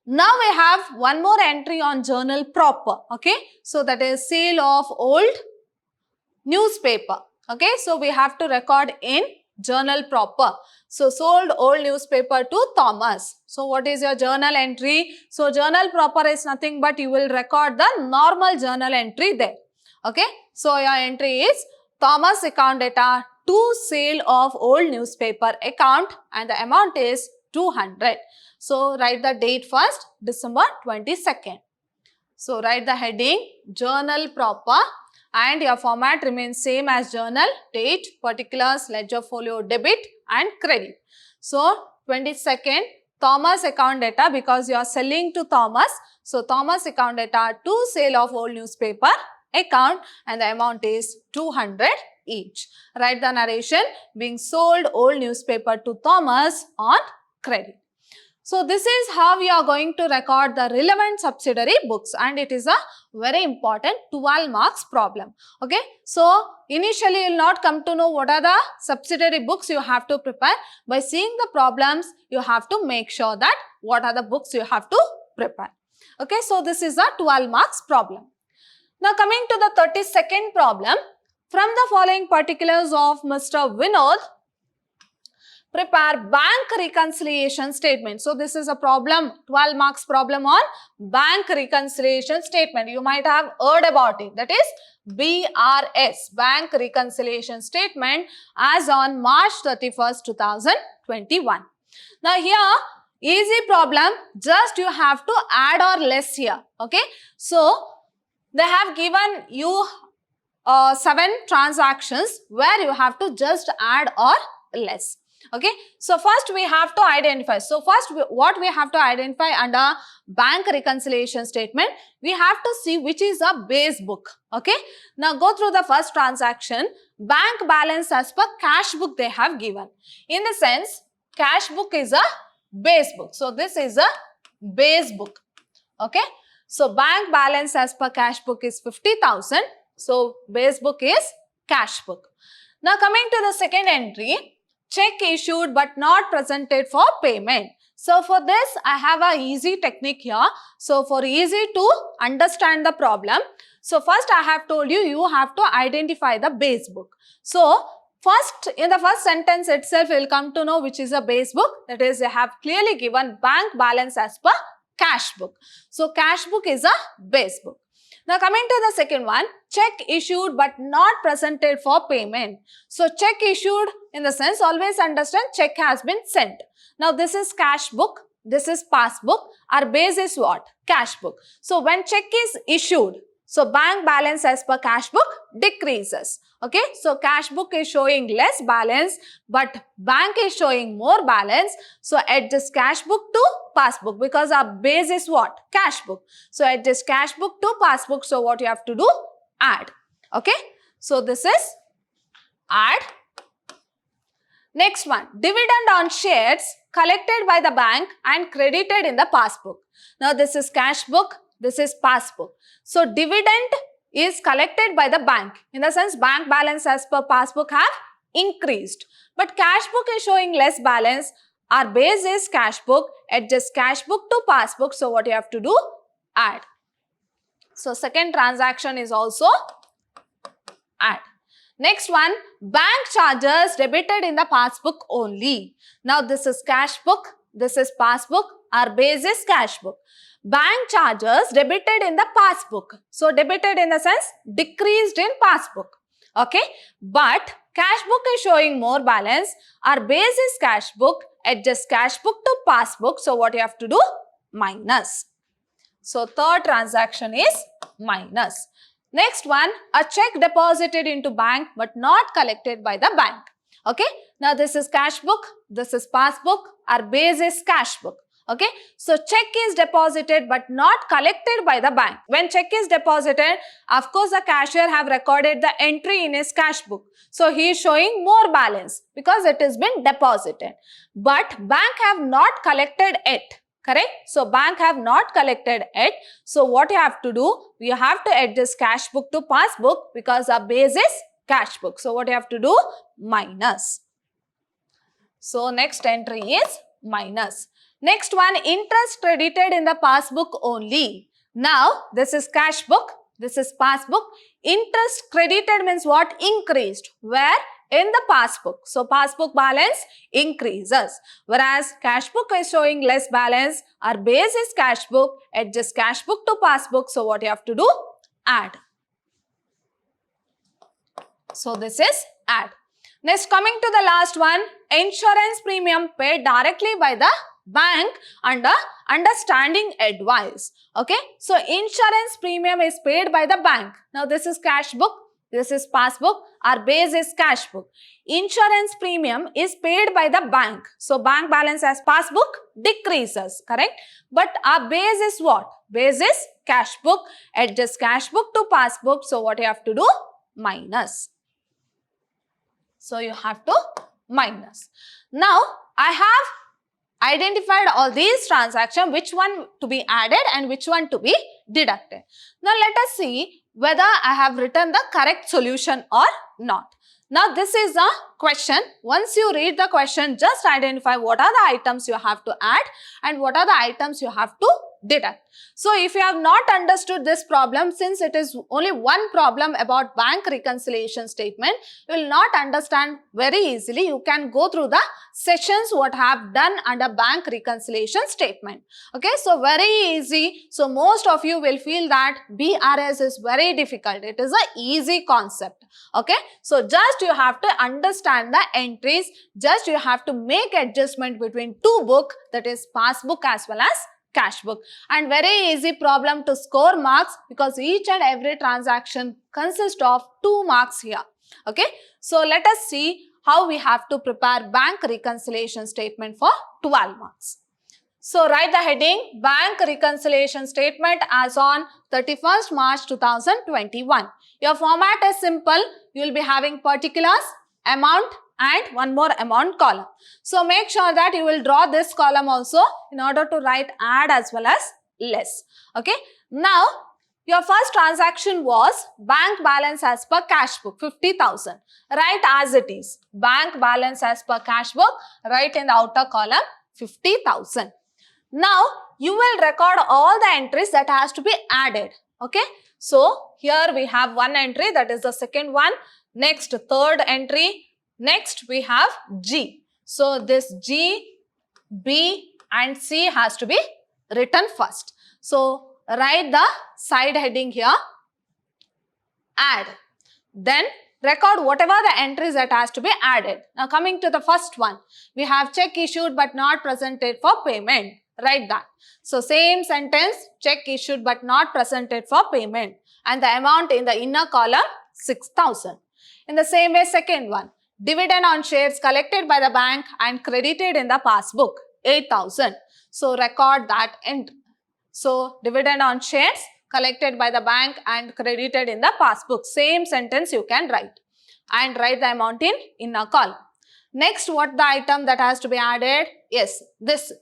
Now we have one more entry on journal proper. Okay, so that is sale of old newspaper. Okay, so we have to record in journal proper. So sold old newspaper to Thomas. So what is your journal entry? So journal proper is nothing but you will record the normal journal entry there. Okay, so your entry is Thomas account data to sale of old newspaper account and the amount is 200. So write the date first, December 22nd. So write the heading journal proper and your format remains same as journal, date, particulars, ledger folio, debit and credit. So 22nd, Thomas account data, because you are selling to Thomas. So Thomas account data to sale of old newspaper account and the amount is 200 each. Write the narration being sold old newspaper to Thomas on credit. So this is how we are going to record the relevant subsidiary books, and it is a very important 12 marks problem. Okay, so initially you will not come to know what are the subsidiary books you have to prepare. By seeing the problems, you have to make sure that what are the books you have to prepare. Okay, so this is a 12 marks problem. Now coming to the 32nd problem, from the following particulars of Mr. Vinod, prepare bank reconciliation statement. So this is a problem, 12 marks problem on bank reconciliation statement. You might have heard about it. That is BRS, bank reconciliation statement, as on March 31st, 2021. Now here, easy problem, just you have to add or less here. Okay, so they have given you 7 transactions where you have to just add or less. Okay, so first we have to identify. So first what we have to identify under bank reconciliation statement, we have to see which is a base book. Okay, now go through the first transaction. Bank balance as per cash book they have given. In the sense, cash book is a base book. So this is a base book. Okay, so bank balance as per cash book is 50,000. So base book is cash book. Now coming to the second entry, check issued but not presented for payment. So for this, I have a easy technique here. So for easy to understand the problem, so first I have told you, you have to identify the base book. So first, in the first sentence itself, you will come to know which is a base book. That is, they have clearly given bank balance as per cash book. So cash book is a base book. Now coming to the second one, check issued but not presented for payment. So check issued, in the sense, always understand check has been sent. Now this is cash book, this is passbook. Our base is what? Cash book. So when check is issued, so bank balance as per cash book decreases. Okay, so cash book is showing less balance but bank is showing more balance. So adjust cash book to passbook, because our base is what? Cash book. So adjust cash book to passbook. So what you have to do? Add. Okay, so this is add. Next one, dividend on shares collected by the bank and credited in the passbook. Now this is cash book, this is passbook. So dividend is collected by the bank. In the sense, bank balance as per passbook have increased. But cash book is showing less balance. Our base is cash book. Adjust cash book to passbook. So what you have to do? Add. So second transaction is also add. Next one, bank charges debited in the passbook only. Now this is cash book, this is passbook, our base is cash book. Bank charges debited in the passbook. So debited in the sense decreased in passbook. Okay, but cash book is showing more balance. Our base is cash book. Adjust cash book to passbook. So what you have to do? Minus. So third transaction is minus. Next one, a check deposited into bank but not collected by the bank. Okay, now this is cash book, this is passbook, our base is cash book. Okay, so check is deposited but not collected by the bank. When check is deposited, of course the cashier have recorded the entry in his cash book. So he is showing more balance because it has been deposited. But bank have not collected it. Correct? So bank have not collected it. So what you have to do? You have to add this cash book to passbook because our base is cash book. So what you have to do? Minus. So next entry is minus. Next one, interest credited in the passbook only. Now this is cash book, this is passbook. Interest credited means what? Increased. Where? In the passbook. So passbook balance increases. Whereas cash book is showing less balance. Our base is cash book. Adjust cash book to passbook. So what you have to do? Add. So this is add. Next, coming to the last one, insurance premium paid directly by the bank under understanding advice. Okay, so insurance premium is paid by the bank. Now this is cash book, this is passbook, our base is cash book. Insurance premium is paid by the bank. So bank balance as passbook decreases, correct? But our base is what? Base is cash book. Adjust cash book to passbook. So what you have to do? Minus. So you have to minus. Now I have identified all these transactions, which one to be added and which one to be deducted. Now let us see whether I have written the correct solution or not. Now this is a question. Once you read the question, just identify what are the items you have to add and what are the items you have to deduct. So if you have not understood this problem, since it is only one problem about bank reconciliation statement, you will not understand very easily. You can go through the sessions what I have done under bank reconciliation statement. Okay, so very easy. So most of you will feel that BRS is very difficult. It is an easy concept. Okay, so just you have to understand the entries. Just you have to make adjustment between two books, that is passbook as well as cash book, and very easy problem to score marks because each and every transaction consists of 2 marks here. Okay, so let us see how we have to prepare bank reconciliation statement for 12 marks. So write the heading bank reconciliation statement as on 31st March 2021. Your format is simple. You will be having particulars, amount and one more amount column. So make sure that you will draw this column also in order to write add as well as less. Okay. Now your first transaction was bank balance as per cash book 50,000. Write as it is. Bank balance as per cash book. Write in the outer column 50,000. Now you will record all the entries that has to be added. Okay. So here we have one entry, that is the second one. Next, third entry. Next we have G. So this G, B and C has to be written first. So write the side heading here, add. Then record whatever the entries that has to be added. Now coming to the first one, we have check issued but not presented for payment. Write that. So same sentence, check issued but not presented for payment, and the amount in the inner column 6,000. In the same way, second one, dividend on shares collected by the bank and credited in the passbook 8,000. So record that entry. So dividend on shares collected by the bank and credited in the passbook. Same sentence you can write, and write the amount in inner column. Next, what the item that has to be added? Yes, this,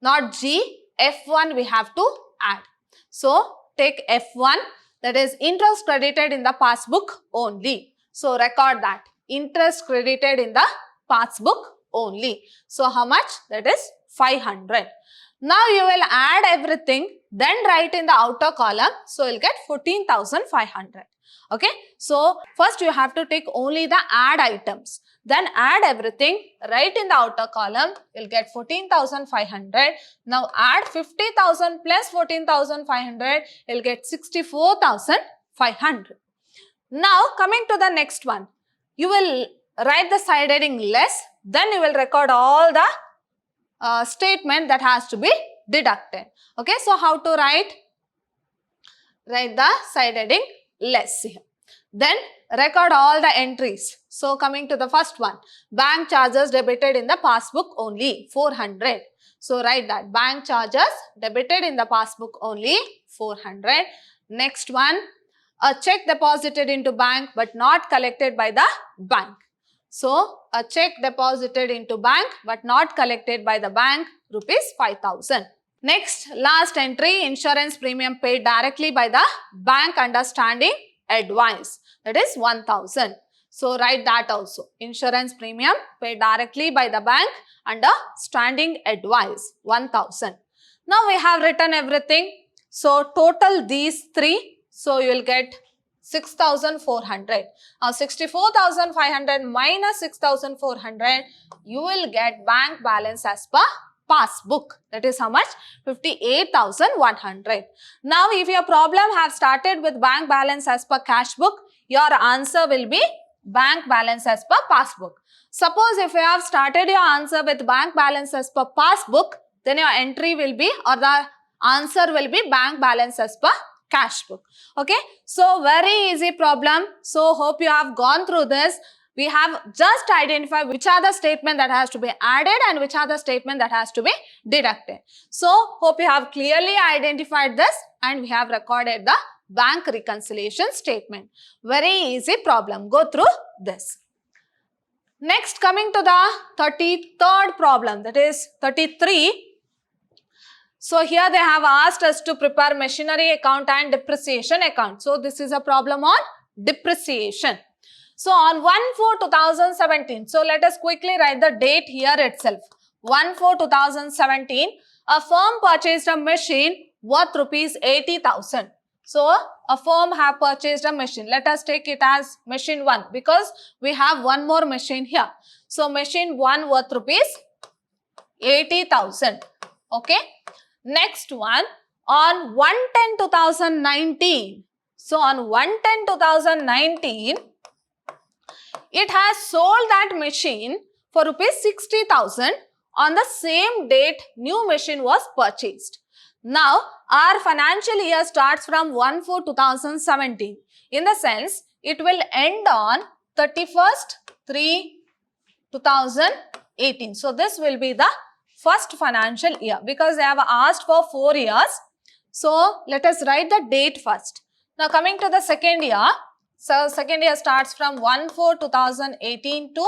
not G, F1 we have to add. So take F1, that is interest credited in the passbook only. So record that. Interest credited in the passbook only. So how much? That is 500. Now you will add everything, then write in the outer column. So you will get 14,500. Okay. So first you have to take only the add items. Then add everything, write in the outer column. You will get 14,500. Now add 50,000 plus 14,500. You will get 64,500. Now coming to the next one. You will write the side heading less, then you will record all the statement that has to be deducted. Okay, so how to write? Write the side heading less here. Then record all the entries. So coming to the first one, bank charges debited in the passbook only 400. So write that bank charges debited in the passbook only 400. Next one, a check deposited into bank but not collected by the bank. So a check deposited into bank but not collected by the bank, rupees 5,000. Next, last entry, insurance premium paid directly by the bank under standing advice, that is 1,000. So write that also, insurance premium paid directly by the bank under standing advice 1,000. Now we have written everything. So total these three, so you will get 6,400. Now 64,500 minus 6,400, you will get bank balance as per passbook. That is how much? 58,100. Now if your problem have started with bank balance as per cash book, your answer will be bank balance as per passbook. Suppose if you have started your answer with bank balance as per passbook, then your entry will be, or the answer will be bank balance as per cash book. Okay, so very easy problem. So hope you have gone through this. We have just identified which are the statement that has to be added and which are the statement that has to be deducted. So hope you have clearly identified this and we have recorded the bank reconciliation statement. Very easy problem. Go through this. Next, coming to the 33rd problem, that is 33. So here they have asked us to prepare machinery account and depreciation account. So this is a problem on depreciation. So on 1/4/2017, so let us quickly write the date here itself. 1/4/2017, a firm purchased a machine worth rupees 80,000. So a firm have purchased a machine. Let us take it as machine 1 because we have one more machine here. So machine 1 worth rupees 80,000. Okay. Next one, on 1/10/2019. So on 1/10/2019, it has sold that machine for rupees 60,000. On the same date, new machine was purchased. Now, our financial year starts from 1/4/2017. In the sense, it will end on 31/3/2018. So, this will be the first financial year because they have asked for 4 years. So, let us write the date first. Now, coming to the second year. So, second year starts from 1/4/2018 to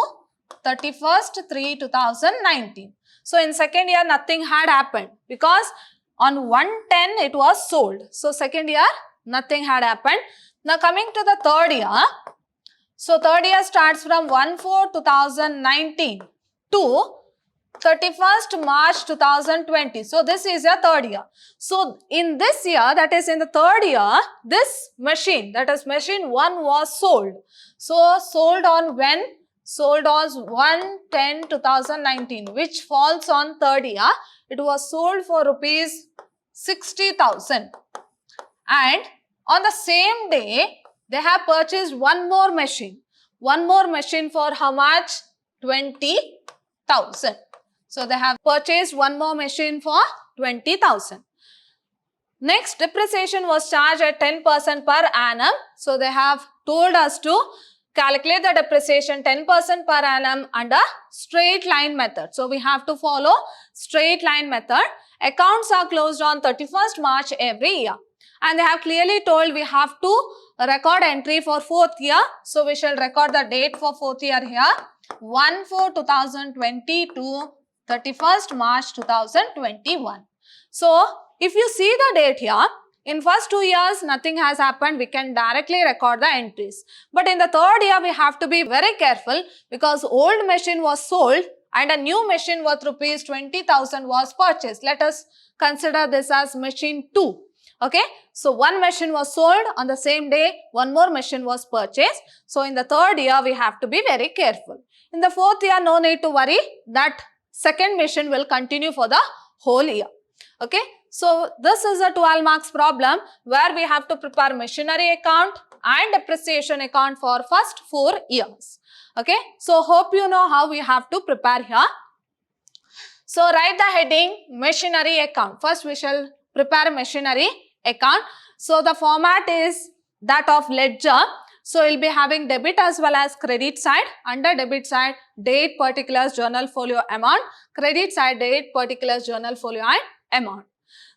31/3/2019. So, in second year, nothing had happened because on 1/10 it was sold. So, second year, nothing had happened. Now, coming to the third year. So, third year starts from 1/4/2019 to 31st March 2020. So, this is your third year. So, in this year, that is in the third year, this machine, that is machine 1 was sold. So, sold on when? Sold on 1/10/2019, which falls on third year. It was sold for rupees 60,000. And on the same day, they have purchased one more machine. One more machine for how much? 20,000. So, they have purchased one more machine for 20,000. Next, depreciation was charged at 10% per annum. So, they have told us to calculate the depreciation 10% per annum under straight line method. So, we have to follow straight line method. Accounts are closed on 31st March every year. And they have clearly told we have to record entry for 4th year. So, we shall record the date for 4th year here. 1/4/2020 to 31st March 2021. So, if you see the date here, in first 2 years, nothing has happened. We can directly record the entries. But in the third year, we have to be very careful because old machine was sold and a new machine worth rupees 20,000 was purchased. Let us consider this as machine 2. Okay. So, one machine was sold on the same day, one more machine was purchased. So, in the third year, we have to be very careful. In the fourth year, no need to worry, that second machine will continue for the whole year. Okay. So, this is a 12 marks problem where we have to prepare machinery account and depreciation account for first 4 years. Okay. So, hope you know how we have to prepare here. So, write the heading machinery account. First, we shall prepare machinery account. So the format is that of ledger. So you'll be having debit as well as credit side. Under debit side, date, particulars, journal folio amount. Credit side, date, particulars, journal folio and amount.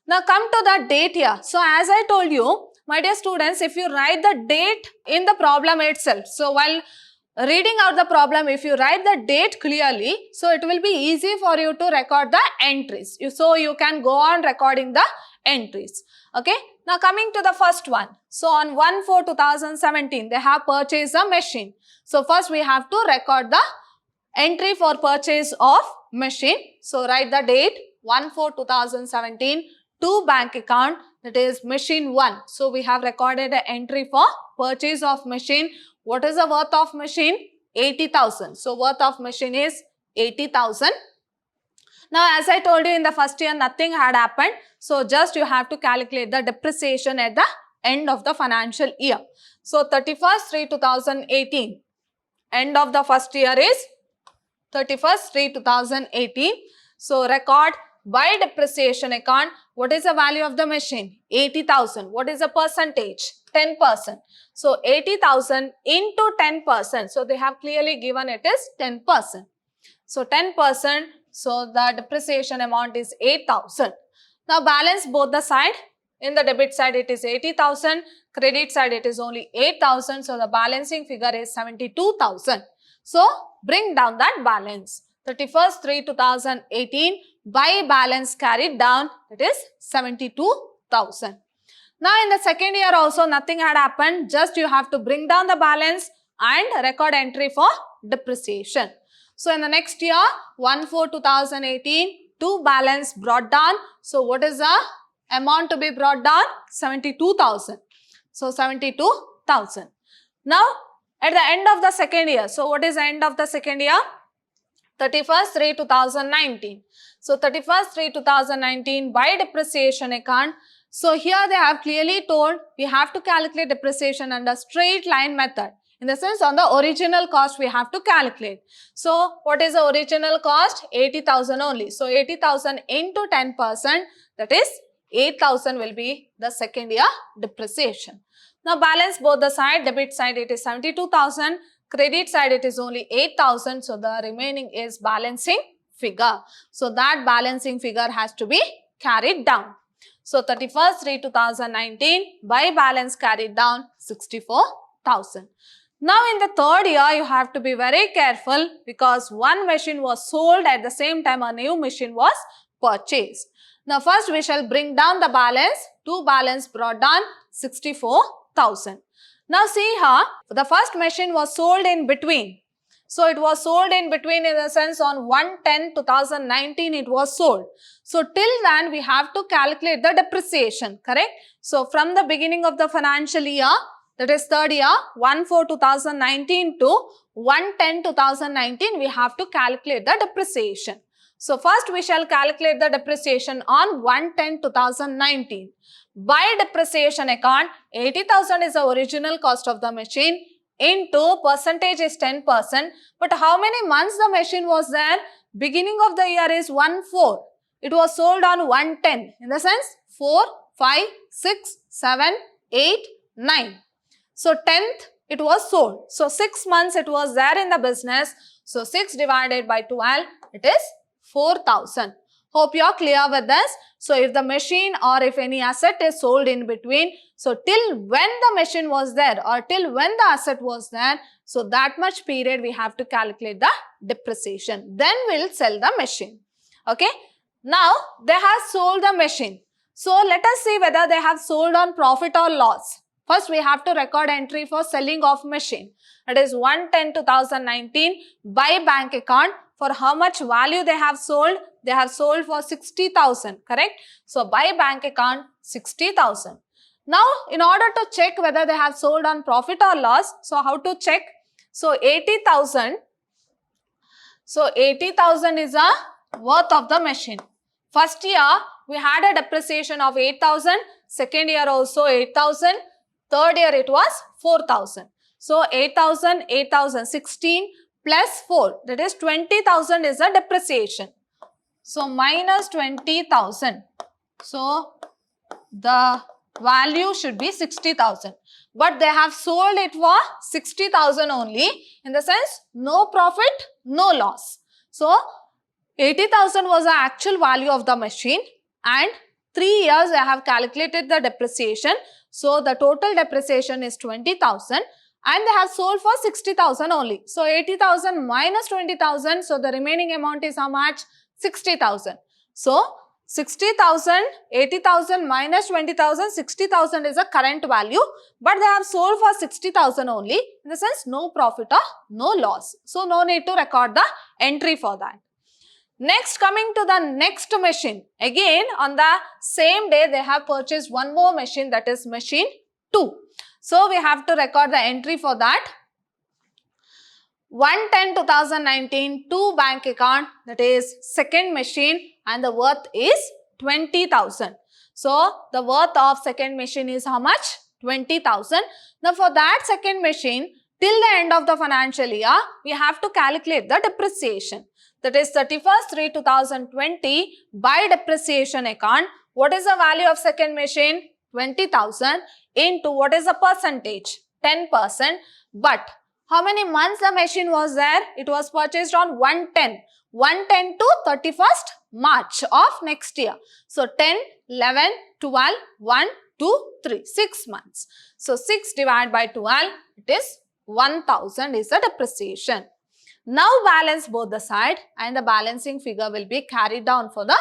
Now come to the date here. So as I told you, my dear students, if you write the date in the problem itself, so while reading out the problem, if you write the date clearly, so it will be easy for you to record the entries. So you can go on recording the entries. Okay. Now coming to the first one. So on 1/4/2017, they have purchased a machine. So first we have to record the entry for purchase of machine. So write the date 1/4/2017 to bank account, that is machine 1. So we have recorded an entry for purchase of machine. What is the worth of machine? 80,000. So worth of machine is 80,000. Now as I told you, in the first year nothing had happened. So just you have to calculate the depreciation at the end of the financial year. So 31st/3/2018. End of the first year is 31st/3/2018. So record by depreciation account, what is the value of the machine? 80,000. What is the percentage? 10%. So 80,000 into 10%. So they have clearly given it is 10%. So 10%. So the depreciation amount is 8,000. Now balance both the side. In the debit side it is 80,000. Credit side it is only 8,000. So the balancing figure is 72,000. So bring down that balance. 31st/3/2018 by balance carried down, it is 72,000. Now in the second year also nothing had happened. Just you have to bring down the balance and record entry for depreciation. So in the next year 1/4/2018 to balance brought down. So what is the amount to be brought down? 72,000. So 72,000. Now at the end of the second year. So what is the end of the second year? 31st/3/2019. So 31st/3/2019 by depreciation account. So here they have clearly told we have to calculate depreciation under straight line method. In the sense, on the original cost we have to calculate. So what is the original cost? 80,000 only. So 80,000 into 10%, that is 8,000 will be the second year depreciation. Now balance both the side. Debit side it is 72,000. Credit side it is only 8,000. So the remaining is balancing figure. So that balancing figure has to be carried down. So 31st/3/2019 by balance carried down 64,000. Now in the third year you have to be very careful because one machine was sold, at the same time a new machine was purchased. Now first we shall bring down the balance. To balance brought down 64,000. Now see here, the first machine was sold in between. So it was sold in between, in the sense on 1/10/2019 it was sold. So till then we have to calculate the depreciation, correct? So from the beginning of the financial year, that is third year, 1/4/2019 to 1/10/2019, we have to calculate the depreciation. So first we shall calculate the depreciation on 1/10/2019. By depreciation account, 80,000 is the original cost of the machine, into percentage is 10%. But how many months the machine was there? Beginning of the year is 1/4. It was sold on 1/10. In the sense 4, 5, 6, 7, 8, 9. So 10th it was sold. So 6 months it was there in the business. So 6 divided by 12, it is 4,000. Hope you are clear with this. So if the machine or if any asset is sold in between, so till when the machine was there or till when the asset was there, so that much period we have to calculate the depreciation. Then we'll sell the machine. Okay. Now they have sold the machine. So let us see whether they have sold on profit or loss. First we have to record entry for selling of machine. It is 1/10/2019 by bank account. For how much value they have sold? They have sold for 60,000, correct? So by bank account 60,000. Now in order to check whether they have sold on profit or loss, so how to check? So 80,000. So 80,000 is a worth of the machine. First year we had a depreciation of 8,000. Second year also 8,000. Third year it was 4,000. So 8,000, 8,000, 16 plus 4, that is 20,000 is the depreciation. So minus 20,000. So the value should be 60,000. But they have sold it for 60,000 only. In the sense, no profit, no loss. So, 80,000 was the actual value of the machine, and 3 years I have calculated the depreciation. So, the total depreciation is 20,000 and they have sold for 60,000 only. So, 80,000 minus 20,000. So, the remaining amount is how much? 60,000. So, 60,000, 80,000 minus 20,000, 60,000 is the current value, but they have sold for 60,000 only. In the sense, no profit or no loss. So, no need to record the entry for that. Next, coming to the next machine. Again, on the same day, they have purchased one more machine, that is machine 2. So, we have to record the entry for that. 1/10/2019, 2 bank account, that is second machine, and the worth is 20,000. So, the worth of second machine is how much? 20,000. Now, for that second machine, till the end of the financial year, we have to calculate the depreciation. That is 31st/3/2020 by depreciation account. What is the value of second machine? 20,000 into what is the percentage? 10%. But how many months the machine was there? It was purchased on 1/10 to 31st March of next year. So, 10, 11, 12, 1, 2, 3, 6 months. So, 6 divided by 12, it is 1,000 is the depreciation. Now, balance both the side and the balancing figure will be carried down for the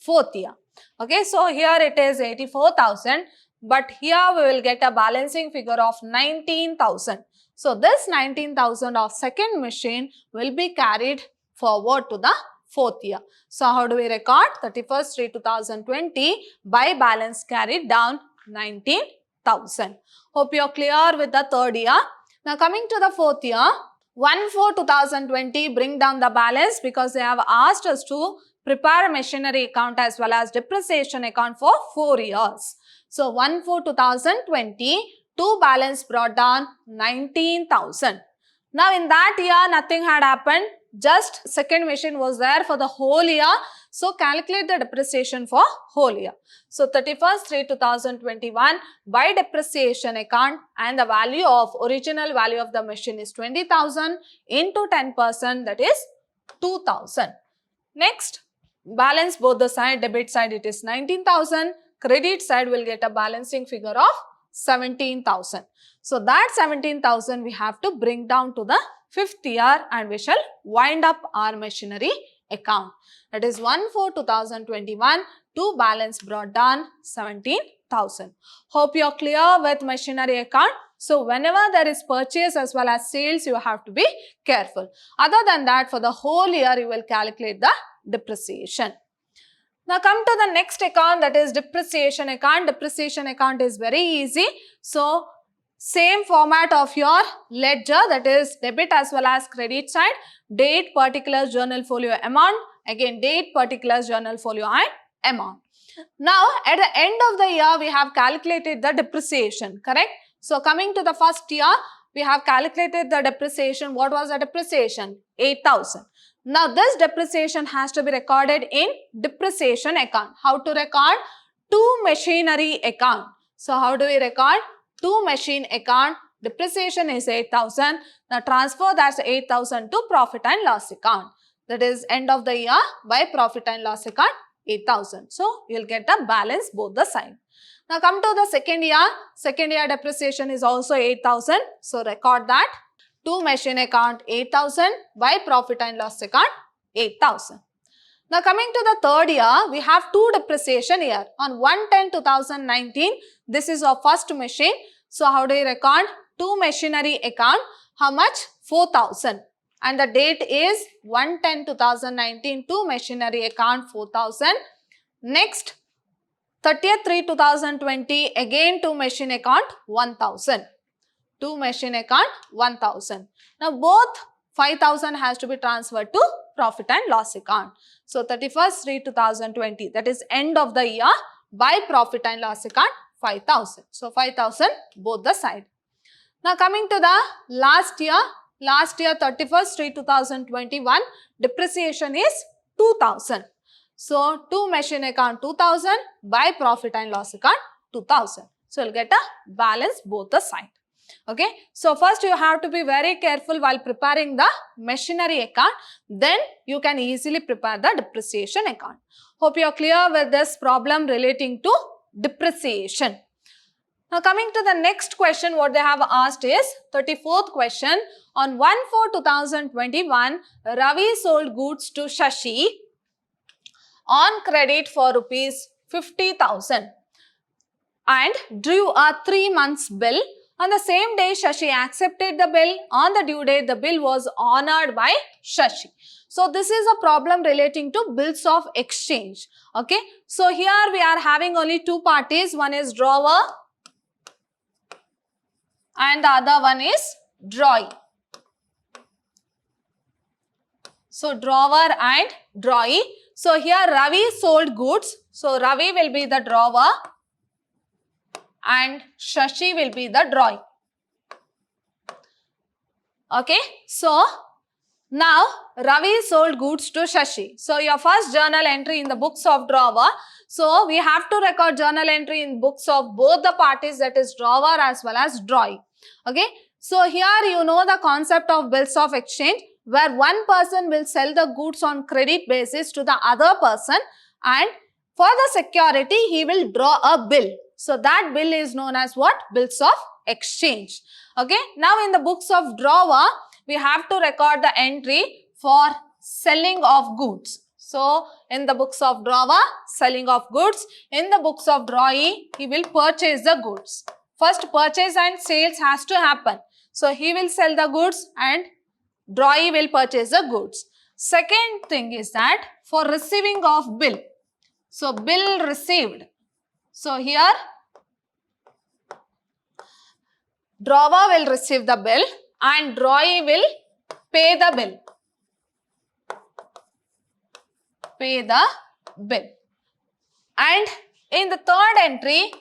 4th year. Okay, so here it is 84,000, but here we will get a balancing figure of 19,000. So, this 19,000 of second machine will be carried forward to the 4th year. So, how do we record? 31st/3/2020 by balance carried down 19,000. Hope you are clear with the 3rd year. Now, coming to the 4th year, 1/4/2020 bring down the balance because they have asked us to prepare a machinery account as well as depreciation account for 4 years. So, 1/4/2020, 2 balance brought down 19,000. Now, in that year, nothing had happened. Just second machine was there for the whole year. So, calculate the depreciation for whole year. So, 31st/3/2021 by depreciation account, and the value of original value of the machine is 20,000 into 10%, that is 2,000. Next, balance both the side. Debit side it is 19,000. Credit side will get a balancing figure of 17,000. So, that 17,000 we have to bring down to the 5th year and we shall wind up our machinery account. That is 1/4/2021, 2 balance brought down 17,000. Hope you are clear with machinery account. So, whenever there is purchase as well as sales, you have to be careful. Other than that, for the whole year, you will calculate the depreciation. Now, come to the next account, that is depreciation account. Depreciation account is very easy. So, same format of your ledger, that is debit as well as credit side. Date, particular journal folio amount. Again, date, particular journal folio and amount. Now, at the end of the year, we have calculated the depreciation, correct? So, coming to the first year, we have calculated the depreciation. What was the depreciation? 8,000. Now, this depreciation has to be recorded in depreciation account. How to record? To machinery account. So, how do we record? To machine account. Depreciation is 8,000. Now, transfer that 8,000 to profit and loss account. That is end of the year by profit and loss account 8,000. So, you will get the balance both the side. Now, come to the second year. Second year depreciation is also 8,000. So, record that. To machine account 8,000 by profit and loss account 8,000. Now, coming to the third year, we have two depreciation year. On 1/10/2019, this is our first machine. So, how do you record? To machinery account, how much? 4,000. And the date is 1/10/2019 to machinery account 4,000. Next, 30th/3/2020, again to machine account 1,000. To machine account 1,000. Now, both 5,000 has to be transferred to profit and loss account. So, 31st/3/2020, that is end of the year by profit and loss account 5,000. So, 5,000 both the side. Now, coming to the last year 31st/3/2021, depreciation is 2,000. So, to machine account 2,000 by profit and loss account 2,000. So you'll get a balance both the side. Okay, so first you have to be very careful while preparing the machinery account, then you can easily prepare the depreciation account. Hope you are clear with this problem relating to depreciation. Now coming to the next question, what they have asked is 34th question. On 1/4/2021, Ravi sold goods to Shashi on credit for rupees 50,000 and drew a 3 months bill. On the same day, Shashi accepted the bill. On the due date, the bill was honored by Shashi. So this is a problem relating to bills of exchange. Okay, so here we are having only two parties. One is drawer and the other one is drawee. So drawer and drawee. So here Ravi sold goods. So Ravi will be the drawer and Shashi will be the drawee. Okay, so now Ravi sold goods to Shashi. So your first journal entry in the books of drawer. So we have to record journal entry in books of both the parties, that is drawer as well as drawee. Okay, so here you know the concept of bills of exchange, where one person will sell the goods on credit basis to the other person, and for the security he will draw a bill. So that bill is known as what? Bills of exchange. Okay, now in the books of drawer we have to record the entry for selling of goods. So in the books of drawer, selling of goods. In the books of drawee, he will purchase the goods. First, purchase and sales has to happen. So he will sell the goods and drawee will purchase the goods. Second thing is that for receiving of bill. So bill received. So here drawer will receive the bill and drawee will pay the bill. Pay the bill. And in the third entry,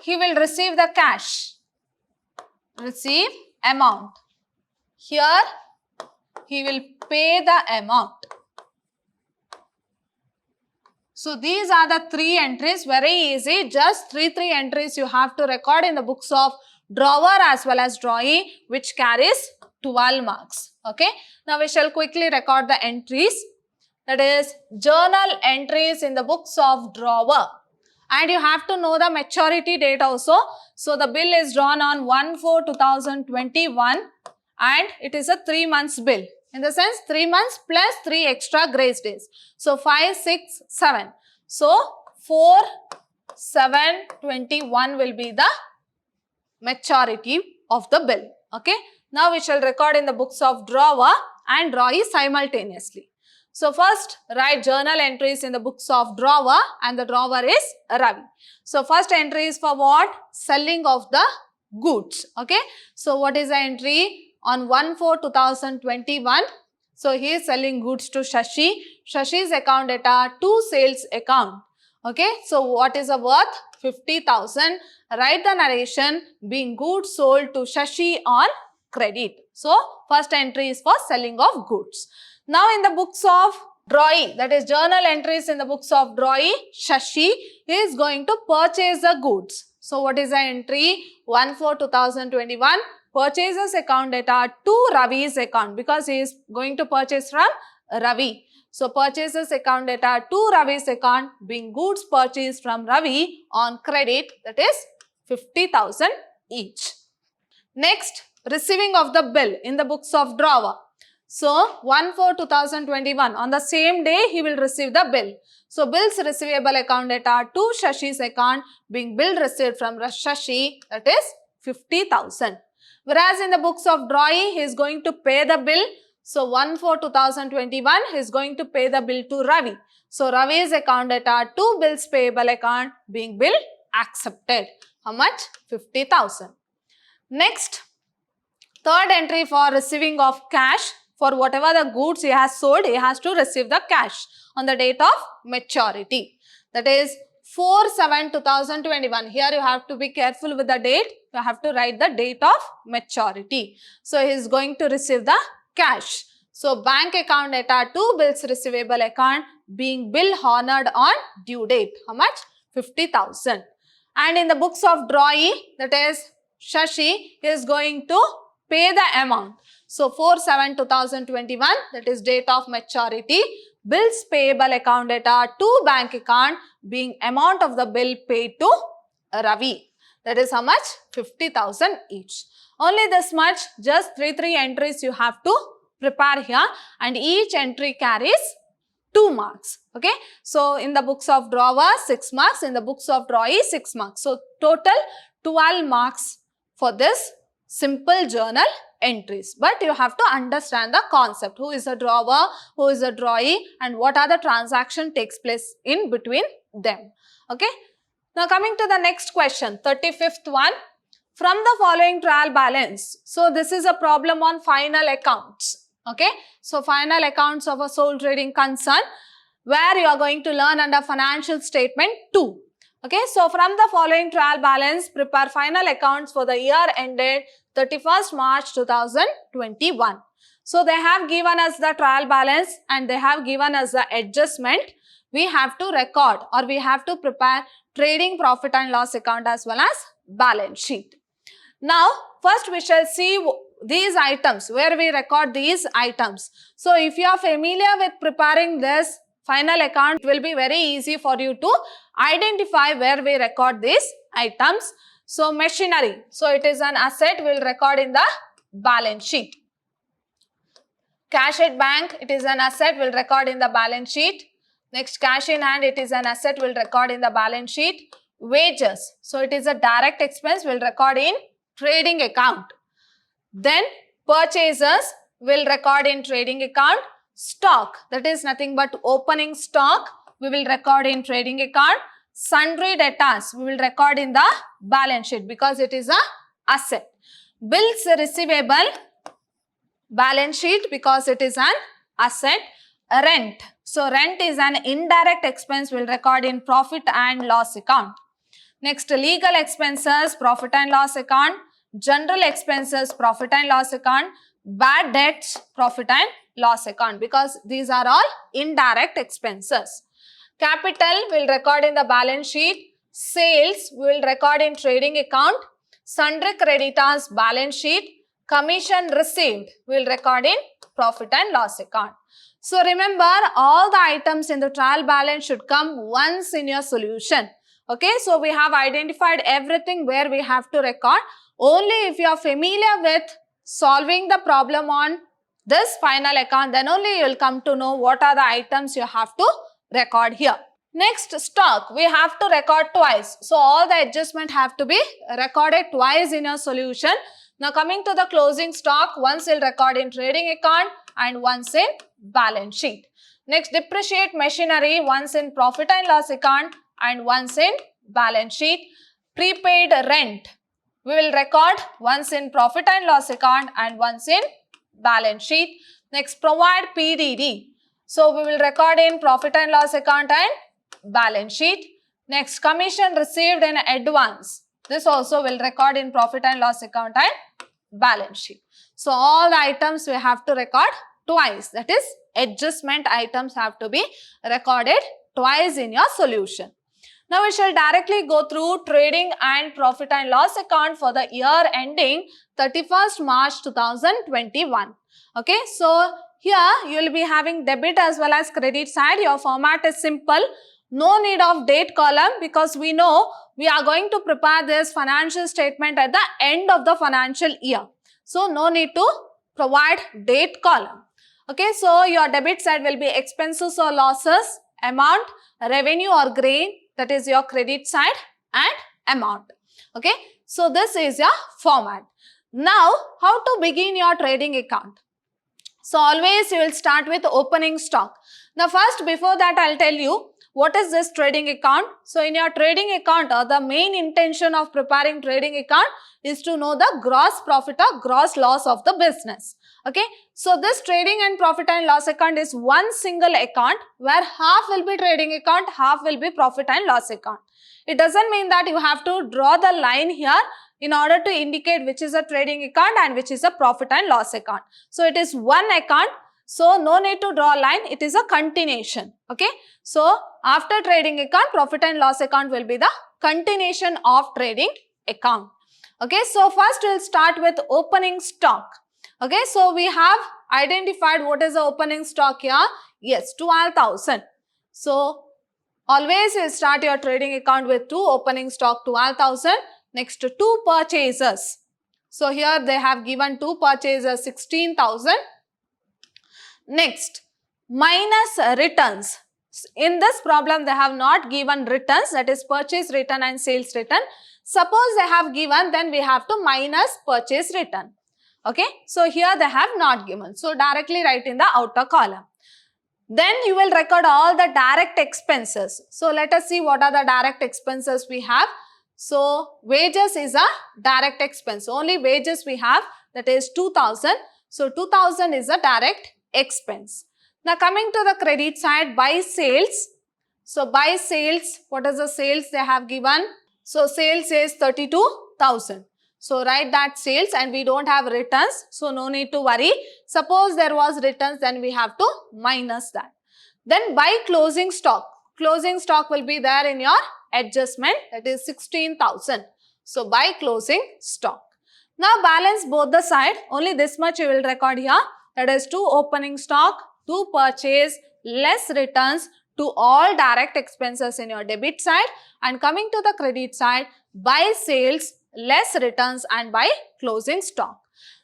he will receive the cash. Receive amount. Here, he will pay the amount. So these are the three entries, very easy. Just three entries you have to record in the books of drawer as well as drawee, which carries 12 marks. Okay. Now we shall quickly record the entries. That is journal entries in the books of drawer. And you have to know the maturity date also. So the bill is drawn on 1/4/2021 and it is a 3 months bill. In the sense 3 months plus 3 extra grace days. So 5, 6, 7. So 4/7/21 will be the maturity of the bill. Okay. Now we shall record in the books of drawer and drawee simultaneously. So first write journal entries in the books of drawer and the drawer is Ravi. So first entry is for what? Selling of the goods. Okay. So what is the entry? On 1/4/2021. So he is selling goods to Shashi. Shashi's account data to sales account. Okay. So what is the worth? 50,000. Write the narration being goods sold to Shashi on credit. So first entry is for selling of goods. Now in the books of drawee, that is journal entries in the books of drawee, Shashi is going to purchase the goods. So what is the entry? 1/4/2021. Purchases account data to Ravi's account because he is going to purchase from Ravi. So purchases account data to Ravi's account being goods purchased from Ravi on credit, that is 50,000 each. Next, receiving of the bill in the books of drawer. So 1/4/2021, on the same day he will receive the bill. So bills receivable account data to Shashi's account being bill received from Shashi, that is 50,000. Whereas in the books of drawee, he is going to pay the bill. So 1/4/2021, he is going to pay the bill to Ravi. So Ravi's account data to bills payable account being bill accepted. How much? 50,000. Next, third entry for receiving of cash. For whatever the goods he has sold, he has to receive the cash on the date of maturity. That is 4/7/2021. Here you have to be careful with the date. You have to write the date of maturity. So he is going to receive the cash. So bank account data to bills receivable account being bill honored on due date. How much? 50,000. And in the books of drawee, that is Shashi is going to pay the amount. So 4/7/2021, that is date of maturity. Bills payable account data to bank account being amount of the bill paid to Ravi. That is how much? 50,000 each. Only this much, just three entries you have to prepare here, and each entry carries 2 marks. Okay. So in the books of drawer 6 marks, in the books of drawee 6 marks. So total 12 marks for this simple journal entries. But you have to understand the concept. Who is a drawer, who is a drawee, and what are the transaction takes place in between them. Okay. Now coming to the next question, 35th one. From the following trial balance. So this is a problem on final accounts. Okay. So final accounts of a sole trading concern, where you are going to learn under financial statement 2. Okay. So from the following trial balance, prepare final accounts for the year ended 31st March 2021. So they have given us the trial balance and they have given us the adjustment. We have to record or we have to prepare trading profit and loss account as well as balance sheet. Now, first we shall see these items, where we record these items. So, if you are familiar with preparing this final account, it will be very easy for you to identify where we record these items. So, machinery. So, it is an asset, we will record in the balance sheet. Cash at bank, it is an asset, we will record in the balance sheet. Next, cash in hand, it is an asset, we will record in the balance sheet. Wages. So, it is a direct expense, we will record in trading account. Then purchases will record in trading account. Stock, that is nothing but opening stock, we will record in trading account. Sundry debtors, we will record in the balance sheet because it is a asset. Bills receivable, balance sheet because it is an asset. Rent, so rent is an indirect expense, we will record in profit and loss account. Next, legal expenses, profit and loss account. General expenses, profit and loss account. Bad debts, profit and loss account, because these are all indirect expenses. Capital will record in the balance sheet. Sales will record in trading account. Sundry creditors, balance sheet. Commission received will record in profit and loss account. So remember, all the items in the trial balance should come once in your solution. Okay, so we have identified everything where we have to record. Only if you are familiar with solving the problem on this final account, then only you will come to know what are the items you have to record here. Next, stock, we have to record twice. So all the adjustment have to be recorded twice in your solution. Now coming to the closing stock, once you will record in trading account and once in balance sheet. Next, depreciate machinery, once in profit and loss account and once in balance sheet. Prepaid rent, we will record once in profit and loss account and once in balance sheet. Next, provide PDD. So, we will record in profit and loss account and balance sheet. Next, commission received in advance. This also will record in profit and loss account and balance sheet. So, all the items we have to record twice. That is, adjustment items have to be recorded twice in your solution. Now, we shall directly go through trading and profit and loss account for the year ending 31st March 2021. Okay, so here you will be having debit as well as credit side. Your format is simple. No need of date column because we know we are going to prepare this financial statement at the end of the financial year. So, no need to provide date column. Okay, so your debit side will be expenses or losses, amount, revenue or gain, that is your credit side, and amount. Okay, so this is your format. Now, how to begin your trading account? So, always you will start with opening stock. Now, first before that I will tell you what is this trading account. So, in your trading account, the main intention of preparing trading account is to know the gross profit or gross loss of the business. Okay, so this trading and profit and loss account is one single account where half will be trading account, half will be profit and loss account. It doesn't mean that you have to draw the line here in order to indicate which is a trading account and which is a profit and loss account. So, it is one account. So no need to draw a line, it is a continuation. Okay. So after trading account, profit and loss account will be the continuation of trading account. Okay. So first we'll start with opening stock. Okay. So we have identified what is the opening stock here. Yes, 12,000. So always you start your trading account with 2, opening stock 12,000. Next 2 purchases. So here they have given 2 purchases 16,000. Next, minus returns. In this problem, they have not given returns, that is purchase return and sales return. Suppose they have given, then we have to minus purchase return. Okay. So here they have not given. So directly write in the outer column. Then you will record all the direct expenses. So let us see what are the direct expenses we have. So wages is a direct expense. Only wages we have, that is 2,000. So 2,000 is a direct expense. Now coming to the credit side, by sales. So by sales, what is the sales they have given? So sales is 32,000. So write that sales, and we don't have returns. So no need to worry. Suppose there was returns, then we have to minus that. Then by closing stock. Closing stock will be there in your adjustment, that is 16,000. So by closing stock. Now balance both the side. Only this much you will record here. That is 2 opening stock, 2 purchase, less returns to all direct expenses in your debit side. And coming to the credit side, by sales, less returns, and by closing stock.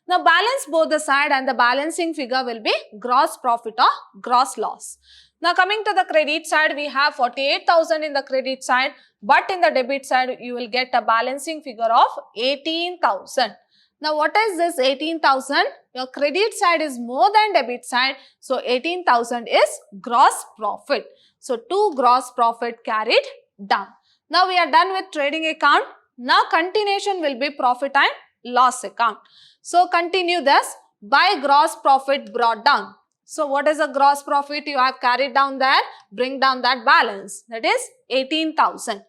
Now balance both the side, and the balancing figure will be gross profit or gross loss. Now coming to the credit side, we have 48,000 in the credit side, but in the debit side you will get a balancing figure of 18,000. Now what is this 18,000? Your credit side is more than debit side. So 18,000 is gross profit. So 2 gross profit carried down. Now we are done with trading account. Now continuation will be profit and loss account. So continue this. By gross profit brought down. So what is the gross profit you have carried down there? Bring down that balance. That is 18,000.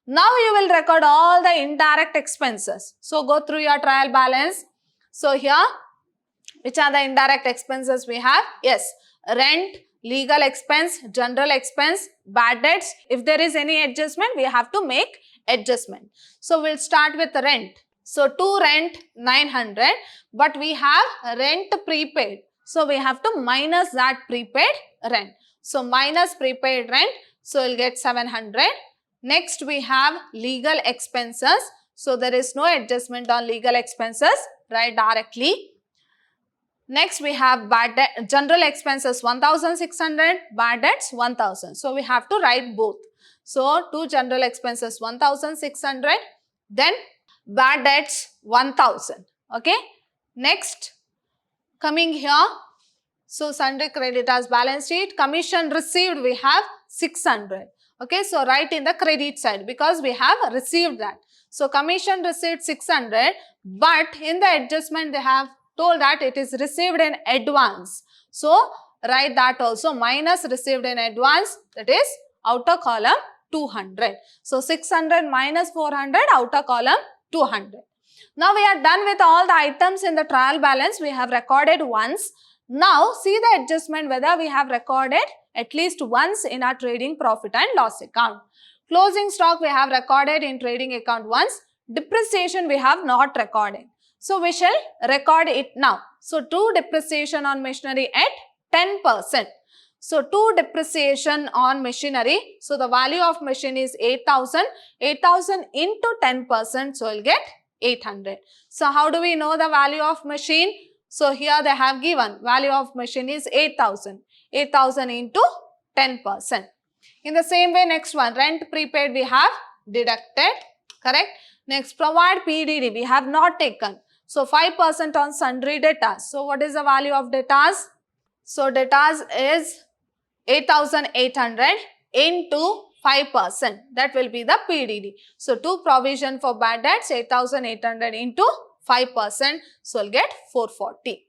Now you will record all the indirect expenses. So go through your trial balance. So here, which are the indirect expenses we have? Yes, rent, legal expense, general expense, bad debts. If there is any adjustment, we have to make adjustment. So we'll start with rent. So to rent 900, but we have rent prepaid. So we have to minus that prepaid rent. So minus prepaid rent. So we'll get 700. Next we have legal expenses. So there is no adjustment on legal expenses, right, directly. Next we have bad debt, general expenses 1,600, bad debts 1,000. So we have to write both. So to general expenses 1,600, then bad debts 1,000. Okay. Next coming here. So sundry creditors balance sheet, commission received we have 600. Okay, so write in the credit side because we have received that. So commission received 600, but in the adjustment they have told that it is received in advance. So write that also, minus received in advance, that is outer column 200. So 600 minus 400, outer column 200. Now we are done with all the items in the trial balance. We have recorded once. Now see the adjustment whether we have recorded at least once in our trading profit and loss account. Closing stock we have recorded in trading account once. Depreciation we have not recorded. So we shall record it now. So to depreciation on machinery at 10%. So to depreciation on machinery. So the value of machine is 8,000. 8,000 into 10%. So we'll get 800. So how do we know the value of machine? So here they have given value of machine is 8,000. 8,000 into 10%. In the same way, next one, rent prepaid we have deducted, correct? Next, provide PDD we have not taken. So 5% on sundry debtors. So what is the value of debtors? So debtors is 8,800 into 5%. That will be the PDD. So to provision for bad debts 8,800 into 5%. So we'll get 440.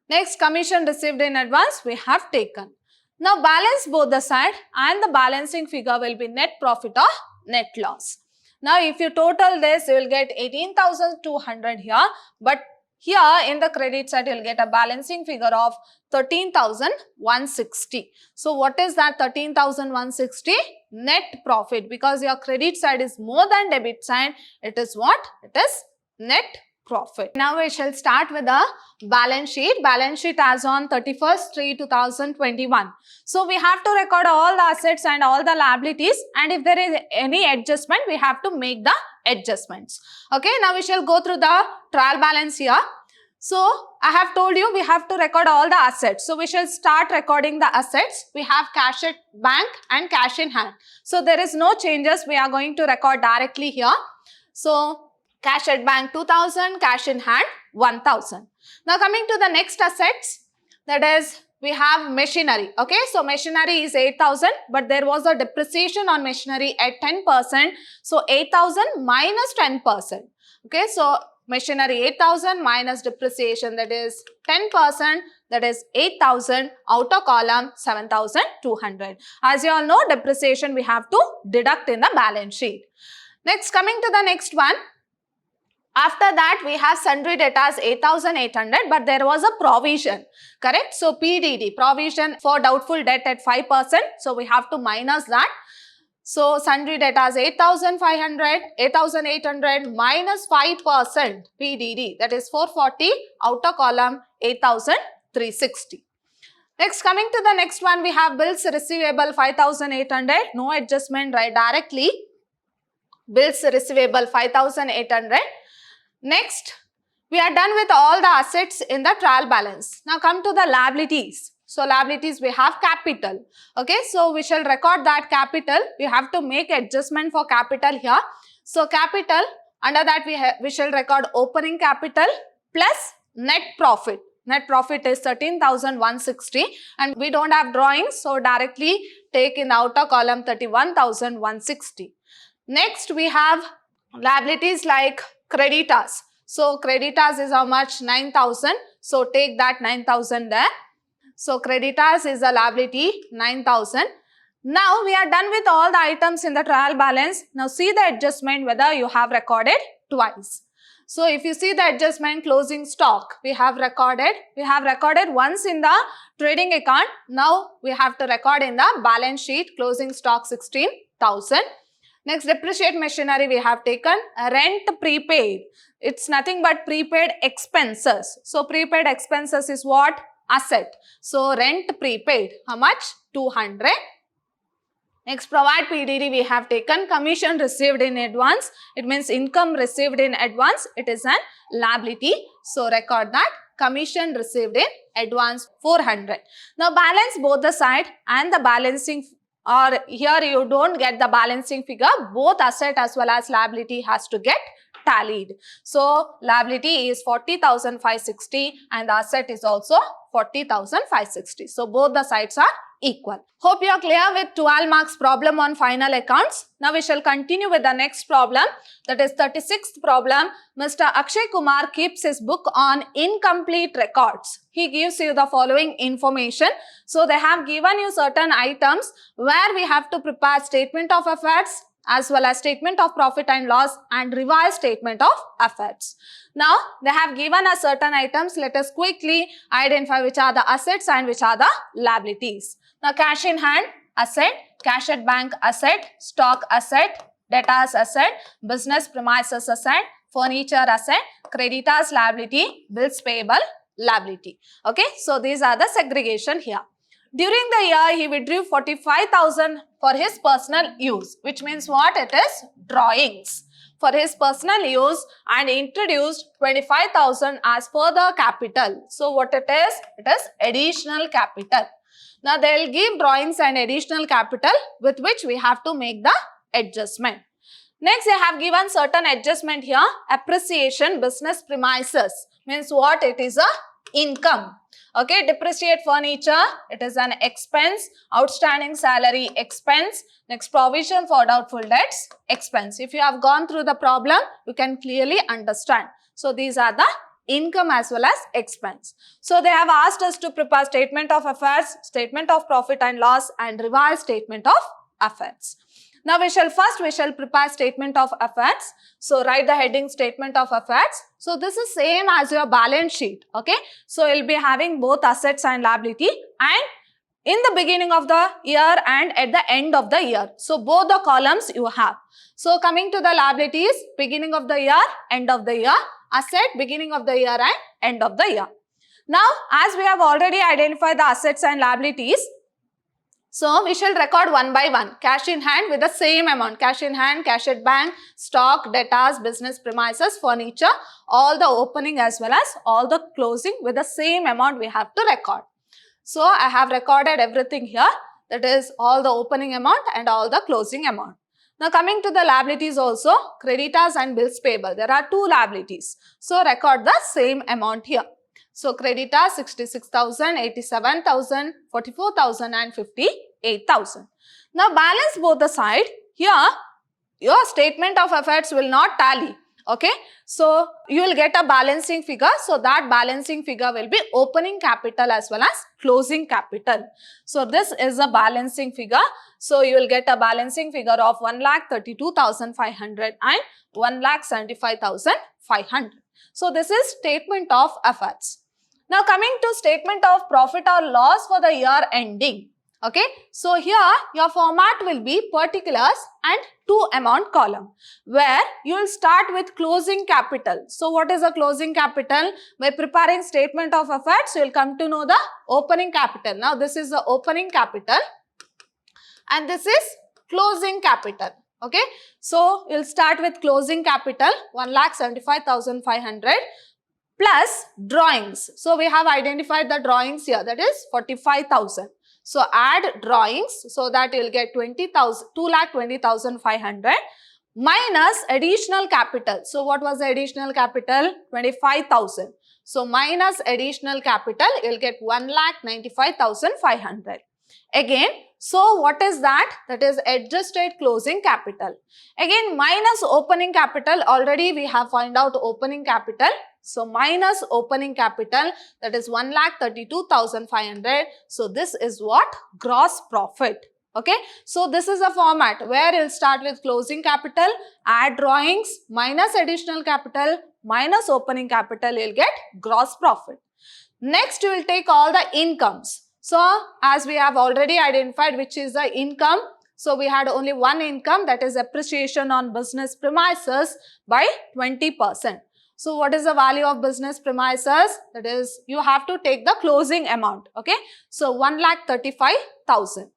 Next, commission received in advance we have taken. Now balance both the side and the balancing figure will be net profit or net loss. Now if you total this, you will get 18,200 here, but Here in the credit side, you'll get a balancing figure of 13,160. So what is that 13,160? Net profit, because your credit side is more than debit side. It is what? It is net profit. Now we shall start with the balance sheet. Balance sheet as on 31st/3/2021. So we have to record all the assets and all the liabilities, and if there is any adjustment, we have to make the adjustments. Okay, now we shall go through the trial balance here. So I have told you we have to record all the assets. So we shall start recording the assets. We have cash at bank and cash in hand. So there is no changes. We are going to record directly here. So cash at bank 2,000, cash in hand 1,000. Now coming to the next assets, that is we have machinery. Okay, so machinery is 8,000, but there was a depreciation on machinery at 10%. So 8,000 minus 10%. Okay, so machinery 8,000 minus depreciation, that is 10%, that is 8,000. Outer column 7,200. As you all know, depreciation we have to deduct in the balance sheet. Next, coming to the next one. After that, we have sundry debtors 8,800, but there was a provision, correct? So PDD, provision for doubtful debt at 5%. So we have to minus that. So sundry debtors 8,800 minus 5% PDD, that is 440. Outer column 8,360. Next, coming to the next one, we have bills receivable 5,800. No adjustment, right? Directly bills receivable 5,800. Next, we are done with all the assets in the trial balance. Now come to the liabilities. So liabilities, we have capital. Okay, so we shall record that capital. We have to make adjustment for capital here. So capital, under that we shall record opening capital plus net profit. Net profit is 13,160, and we don't have drawings, so directly take in the outer column 31,160. Next, we have liabilities like creditors. So creditors is how much? 9,000. So take that 9,000 there. So creditors is a liability 9,000. Now we are done with all the items in the trial balance. Now see the adjustment whether you have recorded twice. So if you see the adjustment, closing stock we have recorded once in the trading account. Now we have to record in the balance sheet, closing stock 16,000. Next, depreciate machinery we have taken. Rent prepaid, it's nothing but prepaid expenses. So prepaid expenses is what? Asset. So rent prepaid, how much? 200. Next, provide PDD we have taken. Commission received in advance, it means income received in advance, it is an liability. So record that. Commission received in advance 400. Now balance both the side and the balancing, or here you don't get the balancing figure. Both asset as well as liability has to get tallied. So liability is 40,560 and the asset is also 40,560. So both the sides are equal. Hope you are clear with 12 marks problem on final accounts. Now we shall continue with the next problem, that is 36th problem. Mr. Akshay Kumar keeps his book on incomplete records. He gives you the following information. So they have given you certain items where we have to prepare statement of affairs as well as statement of profit and loss and revised statement of affairs. Now they have given us certain items. Let us quickly identify which are the assets and which are the liabilities. Now cash in hand asset, cash at bank asset, stock asset, debtors asset, business premises asset, furniture asset, creditors liability, bills payable liability. Okay, so these are the segregation here. During the year, he withdrew 45,000 for his personal use, which means what? It is drawings for his personal use, and introduced 25,000 as further capital. So what it is? It is additional capital. Now they will give drawings and additional capital with which we have to make the adjustment. Next, they have given certain adjustment here. Appreciation business premises means what? It is a income. Okay, depreciate furniture, it is an expense. Outstanding salary, expense. Next, provision for doubtful debts, expense. If you have gone through the problem, you can clearly understand. So these are the income as well as expense. So they have asked us to prepare statement of affairs, statement of profit and loss and revised statement of assets. Now we shall prepare statement of assets. So write the heading statement of assets. So this is same as your balance sheet. Okay. So you'll be having both assets and liability, and in the beginning of the year and at the end of the year. So both the columns you have. So coming to the liabilities, beginning of the year, end of the year, asset, beginning of the year and end of the year. Now as we have already identified the assets and liabilities, so we shall record one by one. Cash in hand with the same amount. Cash in hand, cash at bank, stock, debtors, business premises, furniture, all the opening as well as all the closing with the same amount we have to record. So I have recorded everything here. That is all the opening amount and all the closing amount. Now coming to the liabilities also, creditors and bills payable. There are two liabilities. So record the same amount here. So creditors 66,000, 87,000, 44,000 and 58,000. Now balance both the side. Here your statement of assets will not tally. Okay. So you will get a balancing figure. So that balancing figure will be opening capital as well as closing capital. So this is a balancing figure. So you will get a balancing figure of 1,32,500 and 1,75,500. So this is statement of assets. Now coming to statement of profit or loss for the year ending. Okay, so here your format will be particulars and to amount column, where you will start with closing capital. So what is a closing capital? By preparing statement of assets, you will come to know the opening capital. Now this is the opening capital and this is closing capital. Okay, so you will start with closing capital 1,75,500 plus drawings. So we have identified the drawings here, that is 45,000. So add drawings, so that you will get 2,20,500 minus additional capital. So what was the additional capital? 25,000. So minus additional capital, you will get 1,95,500. Again, so what is that? That is adjusted closing capital. Again, minus opening capital, already we have found out opening capital. So minus opening capital, that is 1,32,500. So this is what? Gross profit. Okay. So this is a format where you will start with closing capital, add drawings, minus additional capital, minus opening capital, you will get gross profit. Next, you will take all the incomes. So as we have already identified which is the income. So we had only one income, that is appreciation on business premises by 20%. So what is the value of business premises? That is, you have to take the closing amount. Okay. So 1,35,000.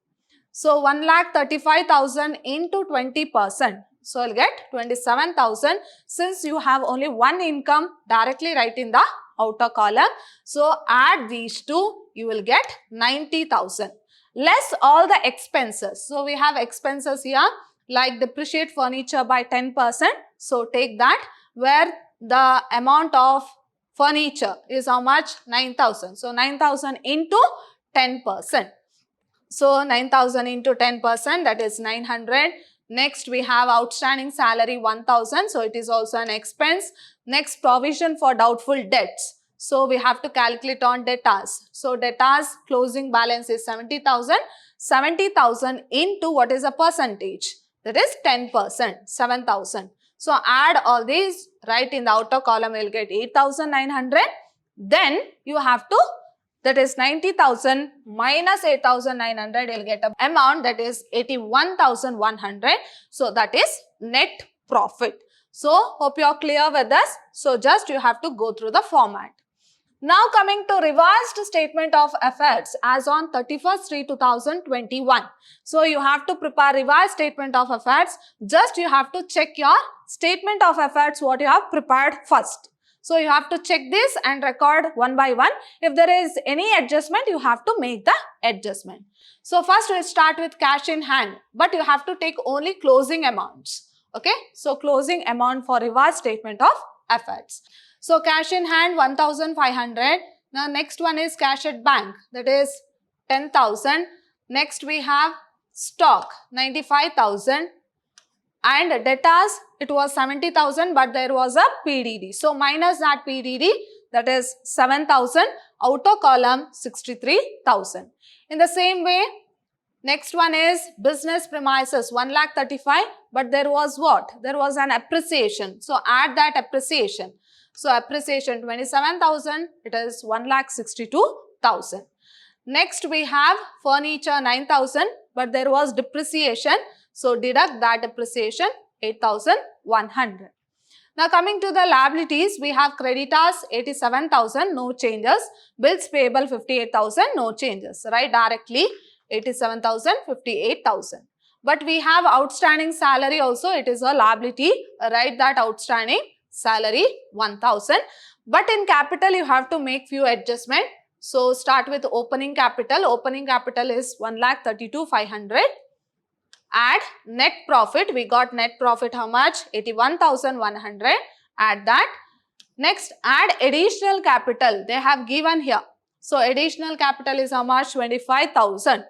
So 1,35,000 into 20%. So you'll get 27,000. Since you have only one income, directly write in the outer column. So add these two, you will get 90,000. Less all the expenses. So we have expenses here like depreciate furniture by 10%. So take that, where the amount of furniture is how much? 9,000. So 9,000 into 10%. So 9,000 into 10%, that is 900. Next we have outstanding salary 1,000. So it is also an expense. Next, provision for doubtful debts. So we have to calculate on debtors. So debtors closing balance is 70,000. 70,000 into what is a percentage? That is 10%, 7,000. So add all these, write in the outer column, you will get 8,900. Then you have to, that is 90,000 minus 8,900, you will get an amount that is 81,100. So that is net profit. So hope you are clear with this. So just you have to go through the format. Now coming to revised statement of assets as on 31st/3/2021. So you have to prepare revised statement of assets. Just you have to check your statement of assets what you have prepared first. So you have to check this and record one by one. If there is any adjustment, you have to make the adjustment. So first we'll start with cash in hand, but you have to take only closing amounts. Okay. So closing amount for revised statement of assets. So cash in hand 1,500. Now next one is cash at bank, that is 10,000. Next we have stock 95,000 and debtors it was 70,000, but there was a PDD. So minus that PDD, that is 7,000. Outer column 63,000. In the same way, Next one is business premises 1,35,000, but there was what? There was an appreciation. So add that appreciation. So appreciation 27,000, it is 1,62,000. Next we have furniture 9,000, but there was depreciation. So deduct that depreciation 8,100. Now coming to the liabilities, we have creditors 87,000, no changes. Bills payable 58,000, no changes. Write directly 87,000, 58,000. But we have outstanding salary also, it is a liability. Write that outstanding salary 1,000. But in capital you have to make few adjustments. So start with opening capital. Opening capital is 1,32,500. Add net profit. We got net profit how much? 81,100. Add that. Next, add additional capital. They have given here. So additional capital is how much? 25,000.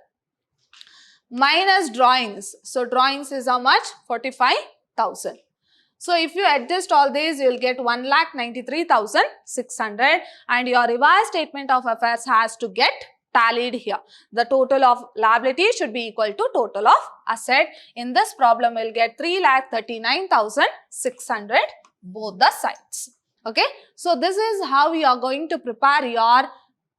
Minus drawings. So drawings is how much? 45,000. So if you adjust all these, you will get 1,93,600, and your revised statement of affairs has to get tallied here. The total of liability should be equal to total of asset. In this problem, we will get 3,39,600 both the sides. Okay. So this is how you are going to prepare your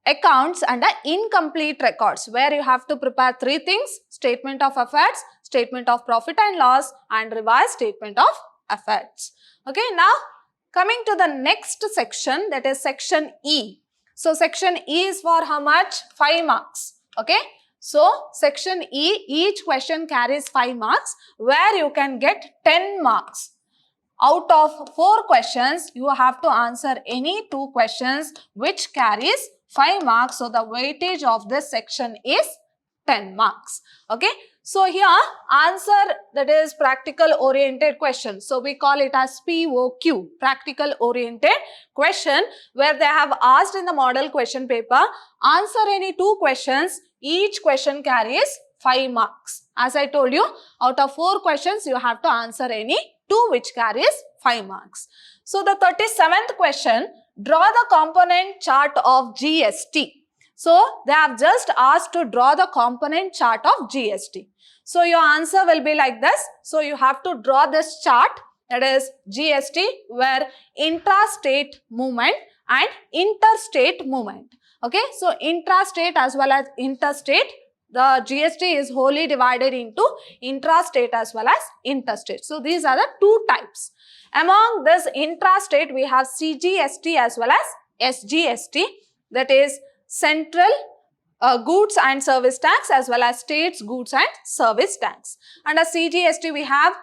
accounts under incomplete records, where you have to prepare three things: statement of affairs, statement of profit and loss, and revised statement of affairs. Okay, now coming to the next section, that is section E. So section E is for how much? 5 marks. Okay, so section E, each question carries 5 marks, where you can get 10 marks. Out of 4 questions, you have to answer any 2 questions which carries 5 marks. So the weightage of this section is 10 marks. Okay. So here answer, that is practical oriented question. So we call it as POQ, practical oriented question, where they have asked in the model question paper, answer any 2 questions. Each question carries 5 marks. As I told you, out of 4 questions, you have to answer any 2 which carries 5 marks. So the 37th question, draw the component chart of GST. So they have just asked to draw the component chart of GST. So your answer will be like this. So you have to draw this chart, that is GST, where intrastate movement and interstate movement. Okay, so intrastate as well as interstate, the GST is wholly divided into intrastate as well as interstate. So these are the 2 types. Among this intrastate, we have CGST as well as SGST, that is central goods and service tax as well as states goods and service tax. Under CGST, we have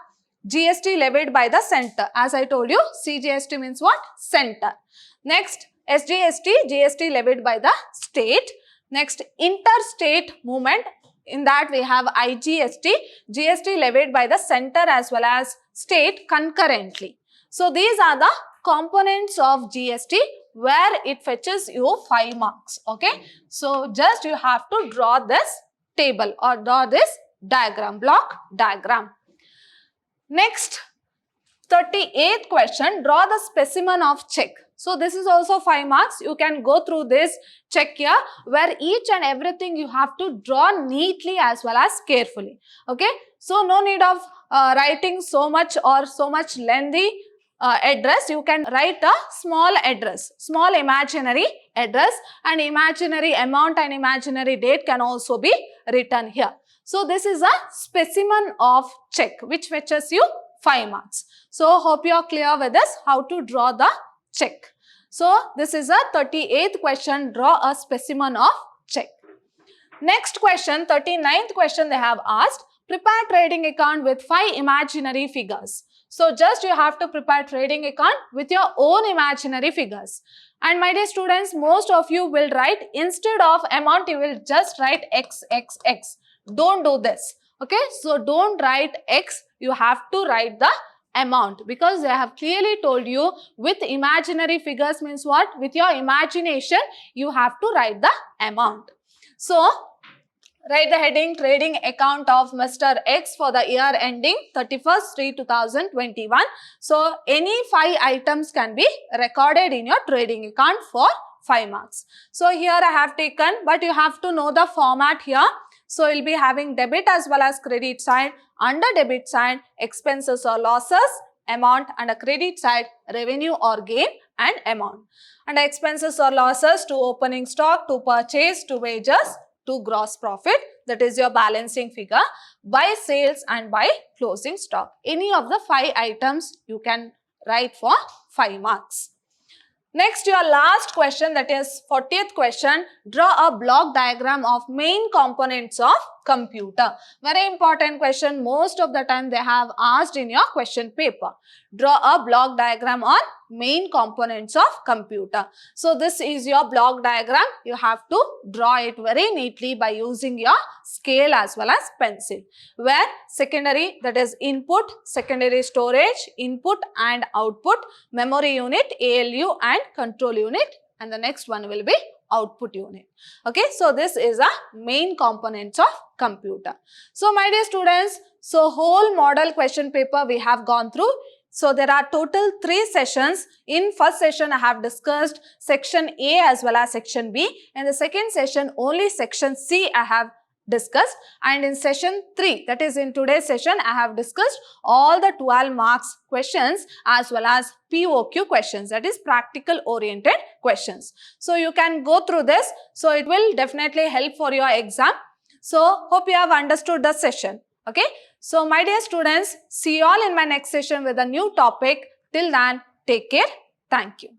GST levied by the center. As I told you, CGST means what? Center. Next, SGST, GST levied by the state. Next, interstate movement. In that we have IGST, GST levied by the center as well as state concurrently. So these are the components of GST, where it fetches you 5 marks. Okay. So just you have to draw this table or draw this diagram, block diagram. Next, 38th question, draw the specimen of check. So this is also 5 marks. You can go through this check here, where each and everything you have to draw neatly as well as carefully. Okay. So no need of writing so much or so much lengthy address. You can write a small address, small imaginary address, and imaginary amount and imaginary date can also be written here. So this is a specimen of check which fetches you 5 marks. So hope you are clear with this, how to draw the check. So this is a 38th question, draw a specimen of check. Next question, 39th question, they have asked, prepare trading account with 5 imaginary figures. So just you have to prepare trading account with your own imaginary figures. And my dear students, most of you will write, instead of amount, you will just write X, X, X. Don't do this. Okay. So don't write X. You have to write the amount, because they have clearly told you with imaginary figures means what? With your imagination, you have to write the amount. So write the heading, trading account of Mr. X for the year ending 31st/3/2021. So any 5 items can be recorded in your trading account for 5 marks. So here I have taken, but you have to know the format here. So we'll be having debit as well as credit side. Under debit side, expenses or losses, amount, and a credit side, revenue or gain and amount. And expenses or losses to opening stock, to purchase, to wages, to gross profit, that is your balancing figure, by sales and by closing stock. Any of the 5 items you can write for 5 marks. Next, your last question, that is 40th question. Draw a block diagram of main components of computer. Very important question. Most of the time they have asked in your question paper. Draw a block diagram on main components of computer. So this is your block diagram. You have to draw it very neatly by using your scale as well as pencil. Where secondary, that is input, secondary storage, input and output, memory unit, ALU and control unit, and the next one will be output unit. Okay, so this is a main components of computer. So my dear students, so whole model question paper we have gone through. So there are total 3 sessions. In first session I have discussed section A as well as section B. In the second session only section C I have discussed, and in session 3, that is in today's session, I have discussed all the 12 marks questions as well as POQ questions, that is practical oriented questions. So you can go through this. So it will definitely help for your exam. So hope you have understood the session. Okay. So my dear students, see you all in my next session with a new topic. Till then, take care. Thank you.